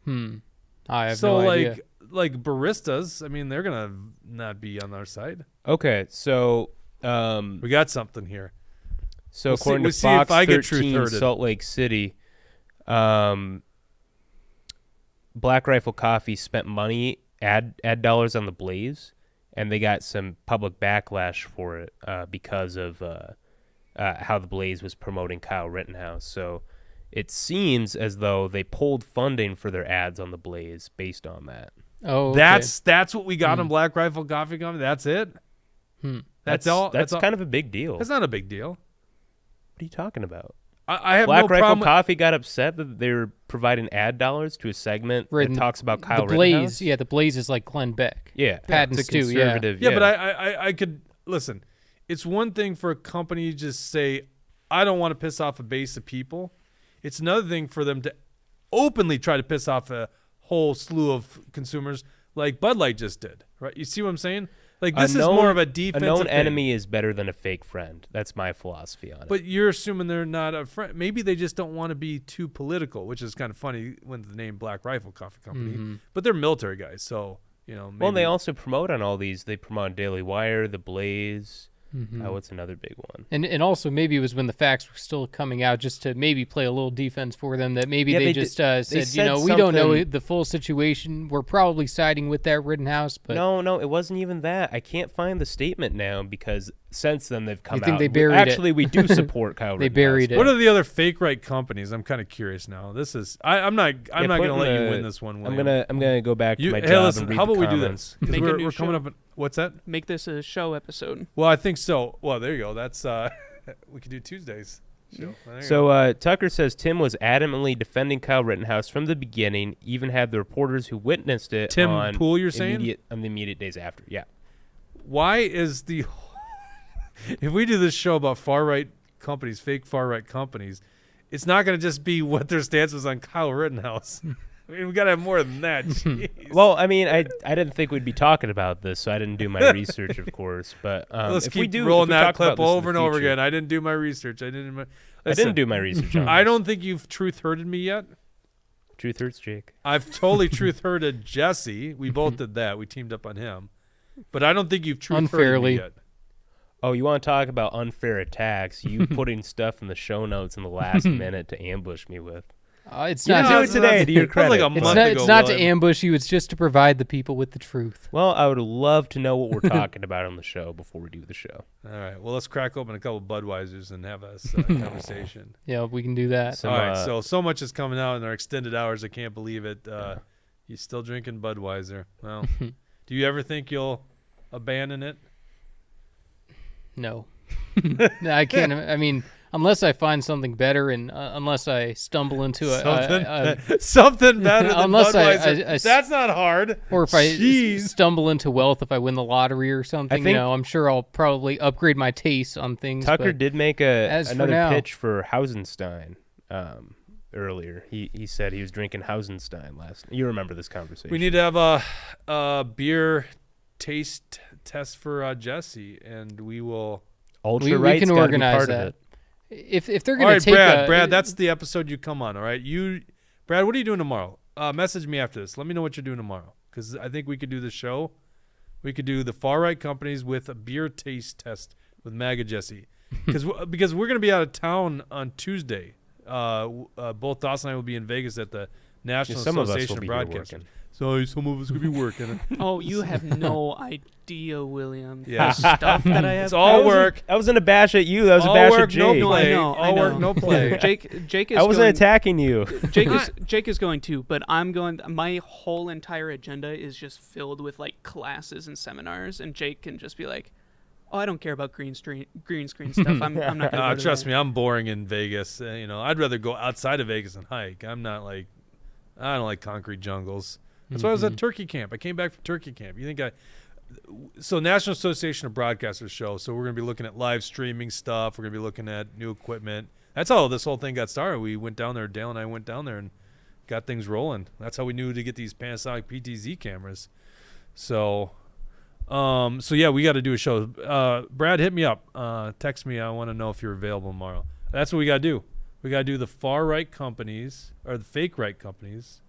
I have no idea. like baristas, I mean, they're gonna not be on our side. Okay, so we got something here. So according to Fox 13, Salt Lake City, Black Rifle Coffee spent money, ad dollars on the Blaze, and they got some public backlash for it because of how the Blaze was promoting Kyle Rittenhouse. So it seems as though they pulled funding for their ads on the Blaze based on that. Oh, okay. That's what we got in Black Rifle Coffee Company. That's it. That's all. That's kind of a big deal. That's not a big deal. What are you talking about? I have Black no Rifle problem. Coffee got upset that they were providing ad dollars to a segment that talks about Kyle the Blaze. Rittenhouse. Yeah, the Blaze is like Glenn Beck. Yeah, Pat and it's a Stu. conservative. Yeah, but I could listen. it's one thing for a company to just say, I don't want to piss off a base of people. It's another thing for them to openly try to piss off a whole slew of consumers like Bud Light just did, right? You see what I'm saying? Like, this is more of a defensive A known thing. enemy is better than a fake friend. That's my philosophy on it. But you're assuming they're not a friend. Maybe they just don't want to be too political, which is kind of funny when the name Black Rifle Coffee Company. But they're military guys, so, maybe. Well, they also promote on all these. They promote on Daily Wire, The Blaze. What's another big one? And also maybe it was when the facts were still coming out, just to maybe play a little defense for them, that maybe they just said, we don't know the full situation. We're probably siding with that Rittenhouse. But No, it wasn't even that. I can't find the statement now because since then they've come You think out. they buried it? Actually, we do support Kyle They Rittenhouse. buried it. What are the other fake right companies? I'm kind of curious now. This is I'm not going to let you win this one, William. I'm gonna go back to my hey, job listen, and read how about the we do comments. this? 'Cause Make a we're new coming show. up. What's that? Make this a show episode. Well, I think so. Well, there you go. That's we could do Tuesdays. Show. There you go. So Tucker says Tim was adamantly defending Kyle Rittenhouse from the beginning, even had the reporters who witnessed it Tim on Pool, you're saying? on the immediate days after. Yeah. Why is the if we do this show about far right companies, fake far right companies, it's not going to just be what their stance was on Kyle Rittenhouse. I mean, we got to have more than that. Jeez. Well, I mean, I didn't think we'd be talking about this, so I didn't do my research, of course. But Let's if keep we do, rolling if we that talk clip about this in over the and over future- again. I didn't do my research. I didn't do my research on I this. don't think you've truth herded me yet. Truth hurts, Jake. I've totally truth herded Jesse. We both did that. We teamed up on him. But I don't think you've truth herded Unfairly. me yet. Oh, you want to talk about unfair attacks? You putting stuff in the show notes in the last minute to ambush me with. It's You not do it today, to your that was like credit. a month it's ago, not to William. ambush you. It's just to provide the people with the truth. Well, I would love to know what we're talking about on the show before we do the show. All right. Well, let's crack open a couple Budweisers and have a conversation. Yeah, we can do that. Some, All right. So much is coming out in our extended hours. I can't believe it. You still drinking Budweiser? Well, do you ever think you'll abandon it? No. No, I can't. I mean, unless I find something better, and unless I stumble into something better than unless Budweiser. That's not hard. or if I Jeez. stumble into wealth, if I win the lottery or something, think- I'm sure I'll probably upgrade my taste on things. Tucker but did make as for another now- pitch for Hausenstein earlier. He said he was drinking Hausenstein last. You remember this conversation? We need to have a beer taste test for Jesse, and we will. Ultra we right's can gotta be organize part that. of it. If they're All gonna right, take Brad, that's the episode you come on. All right, Brad, what are you doing tomorrow? Message me after this. Let me know what you're doing tomorrow, because I think we could do the show. We could do the far right companies with a beer taste test with MAGA Jesse, because we're gonna be out of town on Tuesday. Both Dawson and I will be in Vegas at the National some of us Association will of be here Broadcasters. working. So some of us could be working. Oh, you have no idea, William. Yeah. The stuff that I have. It's all work. I wasn't a bash at you. That was All a bash work, at Jake. no play. I know. All work, no play. Jake is. I wasn't going, attacking you. Jake is going too, but I'm going. My whole entire agenda is just filled with like classes and seminars, and Jake can just be like, "Oh, I don't care about green screen stuff. I'm not going to." Trust me, I'm boring in Vegas. I'd rather go outside of Vegas and hike. I don't like concrete jungles. That's why I was at Turkey Camp. I came back from Turkey Camp. So National Association of Broadcasters show. So we're going to be looking at live streaming stuff. We're going to be looking at new equipment. That's how this whole thing got started. We went down there. Dale and I went down there and got things rolling. That's how we knew to get these Panasonic PTZ cameras. So yeah, we got to do a show. Brad, hit me up. Text me. I want to know if you're available tomorrow. That's what we got to do. We got to do the far right companies or the fake right companies,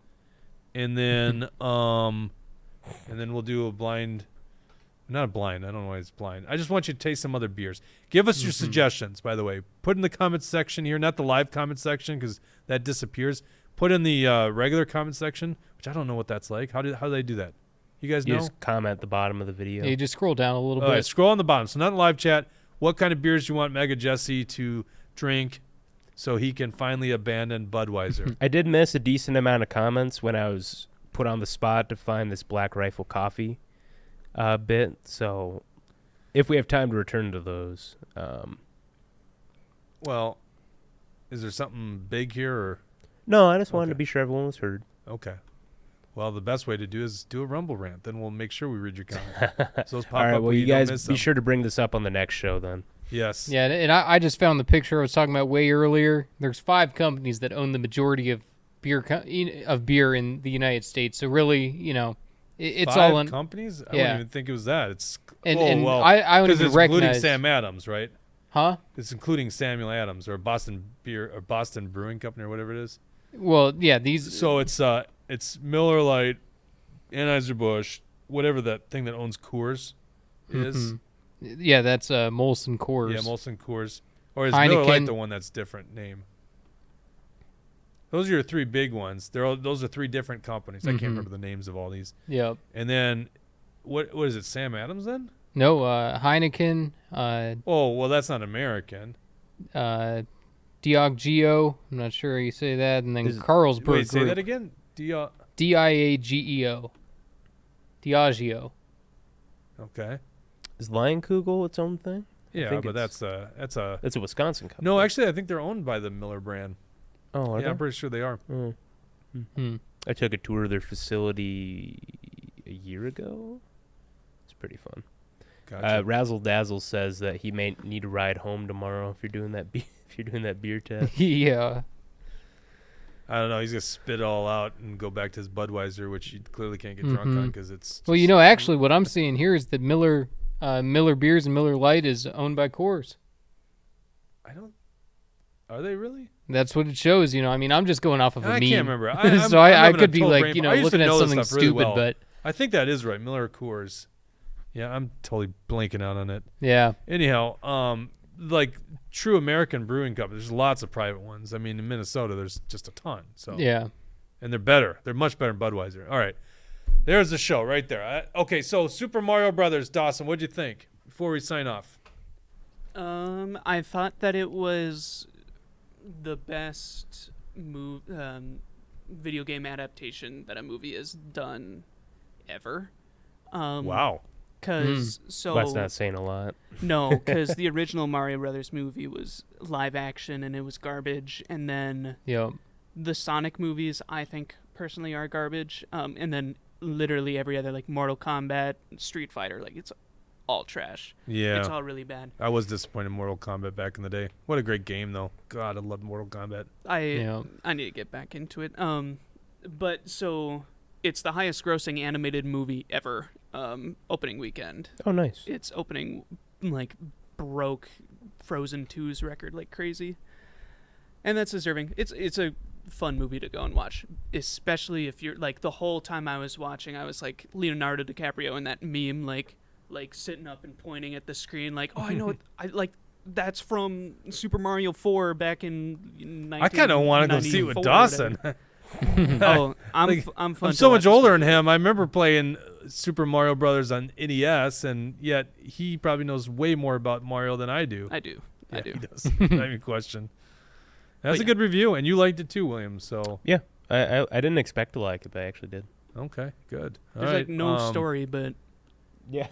and then we'll do a blind. Not a blind. I don't know why it's blind. I just want you to taste some other beers. Give us your suggestions, by the way. Put in the comments section here, not the live comment section because that disappears. Put in the regular comment section, which I don't know what that's like. How do they do that? You guys You know? just comment at the bottom of the video. You just scroll down a little All bit. right, scroll on the bottom. So not in live chat. What kind of beers do you want Mega Jesse to drink so he can finally abandon Budweiser? I did miss a decent amount of comments when I was put on the spot to find this Black Rifle coffee bit. So if we have time to return to those. Well, is there something big here? Or No, I just wanted to be sure everyone was heard. okay. Well, the best way to do is do a Rumble rant. Then we'll make sure we read your comments. So those pop All right, up well, when you don't guys miss be them. sure to bring this up on the next show then. Yes. Yeah, and I just found the picture I was talking about way earlier. There's 5 companies that own the majority of beer in the United States. So really, it's 5 all in companies. I Yeah. wouldn't even think it was that. It's And- oh, and well, I don't 'cause even it's including recognize- Sam Adams, right? Huh? It's including Samuel Adams or Boston Beer or Boston Brewing Company or whatever it is. Well, yeah, these. So it's Miller Lite, Anheuser-Busch, whatever that thing that owns Coors is. Yeah, that's Molson Coors. Yeah, Molson Coors. Or is Miller Lite Heineken. the one that's different name? Those are your 3 big ones. Those are 3 different companies. I can't remember the names of all these. Yep. And then what is it? Sam Adams then? No, Heineken. Oh, well, that's not American. Diageo. I'm not sure how you say that. And then Carlsberg Wait, say Group. that again? Diageo. Diageo. Okay. Is Lionkugel its own thing? I Yeah, think but it's- that's a It's a Wisconsin company. No, actually I think they're owned by the Miller brand. Oh, are Yeah, they? I'm pretty sure they are. I took a tour of their facility a year ago. It's pretty fun. Gotcha. Razzle Dazzle says that he may need a ride home tomorrow if you're doing that if you're doing that beer test. Yeah. I don't know. He's gonna spit it all out and go back to his Budweiser, which you clearly can't get drunk on because it's. Well, just- actually, what I'm seeing here is that Miller Beers and Miller Lite is owned by Coors. I don't. Are they really? That's what it shows. I mean, I'm just going off of a I meme. can't remember. So I having a could be total like, brain fart. I used looking to at know this something stuff really stupid, well. but I think that is right. Miller Coors. Yeah, I'm totally blanking out on it. yeah. Anyhow, like true American brewing companies, there's lots of private ones. I mean, in Minnesota, there's just a ton. So Yeah. and they're better. They're much better than Budweiser. All right, there's the show right there. Okay, so Super Mario Brothers, Dawson, what'd you think before we sign off? I thought that it was the best video game adaptation that a movie has done ever. Wow. Because That's not saying a lot. No, because the original Mario Brothers movie was live action and it was garbage, and then Yep. the Sonic movies I think personally are garbage, and then literally every other like Mortal Kombat, Street Fighter, like it's all trash. Yeah. It's all really bad. I was disappointed in Mortal Kombat back in the day. What a great game, though. God, I love Mortal Kombat. I need to get back into it. But so it's the highest grossing animated movie ever. Opening weekend. Oh, nice. It's opening like broke Frozen 2's record like crazy, and that's deserving. It's a fun movie to go and watch, especially if you're like the whole time I was watching, I was like Leonardo DiCaprio in that meme, like sitting up and pointing at the screen, like, oh, I know it. I like that's from Super Mario 4 back in. I kind of want to go see it with Dawson. Oh, I'm fun. I'm to so watch much this older movie. than him. I remember playing Super Mario Brothers on NES, and yet he probably knows way more about Mario than I do. I do. Yeah, he does. Not even question. That's a good review, and you liked it too, William. So Yeah, I didn't expect to like it, but I actually did. okay, good. All There's right, like no story, but Yeah.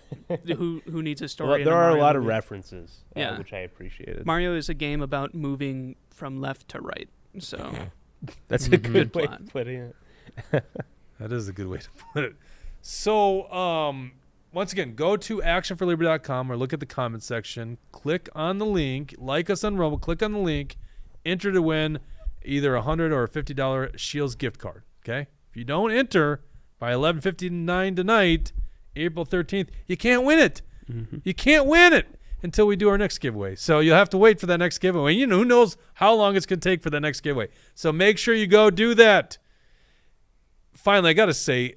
who needs a story? Well, in there are a Mario lot of movie? references, Yeah. which I appreciated. Mario is a game about moving from left to right. So That's a good way plot. of putting it. That is a good way to put it. So, once again, go to actionforliberty.com or look at the comment section. Click on the link. Like us on Rumble. Click on the link. Enter to win either a $100 or a $50 Shields gift card. Okay? If you don't enter by 11:59 tonight, April 13th, you can't win it. You can't win it until we do our next giveaway. So you'll have to wait for that next giveaway. You know, who knows how long it's going to take for the next giveaway. So make sure you go do that. Finally, I got to say,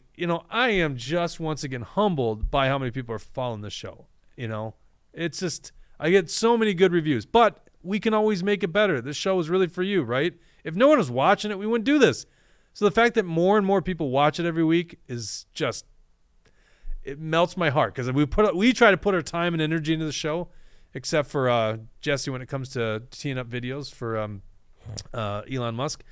I am just once again humbled by how many people are following the show. It's just, I get so many good reviews, but we can always make it better. This show is really for you, right? If no one was watching it, we wouldn't do this. So the fact that more and more people watch it every week is just, it melts my heart, because we try to put our time and energy into the show, except for Jesse when it comes to teeing up videos for Elon Musk.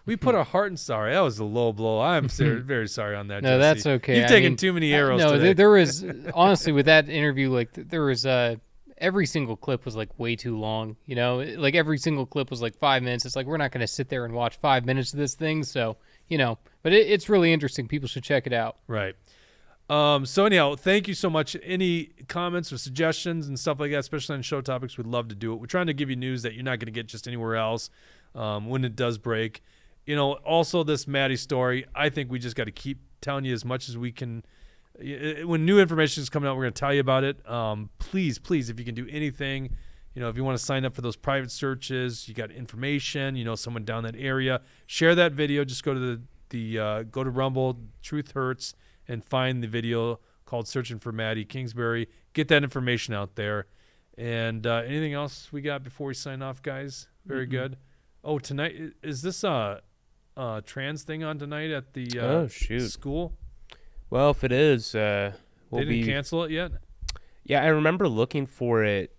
We put our heart and sorry. That was a low blow. I'm very sorry on that. No, Jesse. that's okay. You've taken too many arrows. No, today. there was honestly with that interview, like there was every single clip was like way too long. Like every single clip was like 5 minutes. It's like we're not going to sit there and watch 5 minutes of this thing. So but it's really interesting. People should check it out. Right. So anyhow, thank you so much. Any comments or suggestions and stuff like that, especially on show topics, we'd love to do it. We're trying to give you news that you're not going to get just anywhere else when it does break. Also this Maddi story, I think we just got to keep telling you as much as we can. When new information is coming out, we're going to tell you about it. Please, if you can do anything, if you want to sign up for those private searches, you got information, someone down that area, share that video. Just go to go to Rumble, Truth Hurts, and find the video called Searching for Maddi Kingsbury. Get that information out there. And anything else we got before we sign off, guys? Very good. Oh, tonight, is this a trans thing on tonight at the school? Well, if it is, they didn't cancel it yet? Yeah, I remember looking for it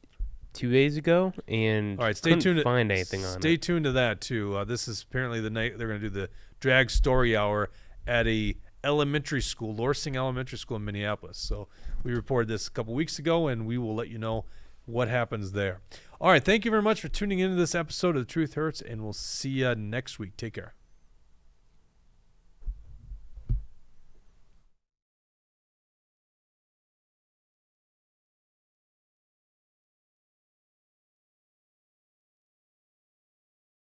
2 days ago, and all right, stay tuned. Find anything on it. Stay tuned to that too. This is apparently the night they're going to do the drag story hour at a elementary school, Lorsing Elementary School in Minneapolis. So we reported this a couple weeks ago, and we will let you know what happens there. All right, thank you very much for tuning into this episode of The Truth Hurts, and we'll see you next week. Take care.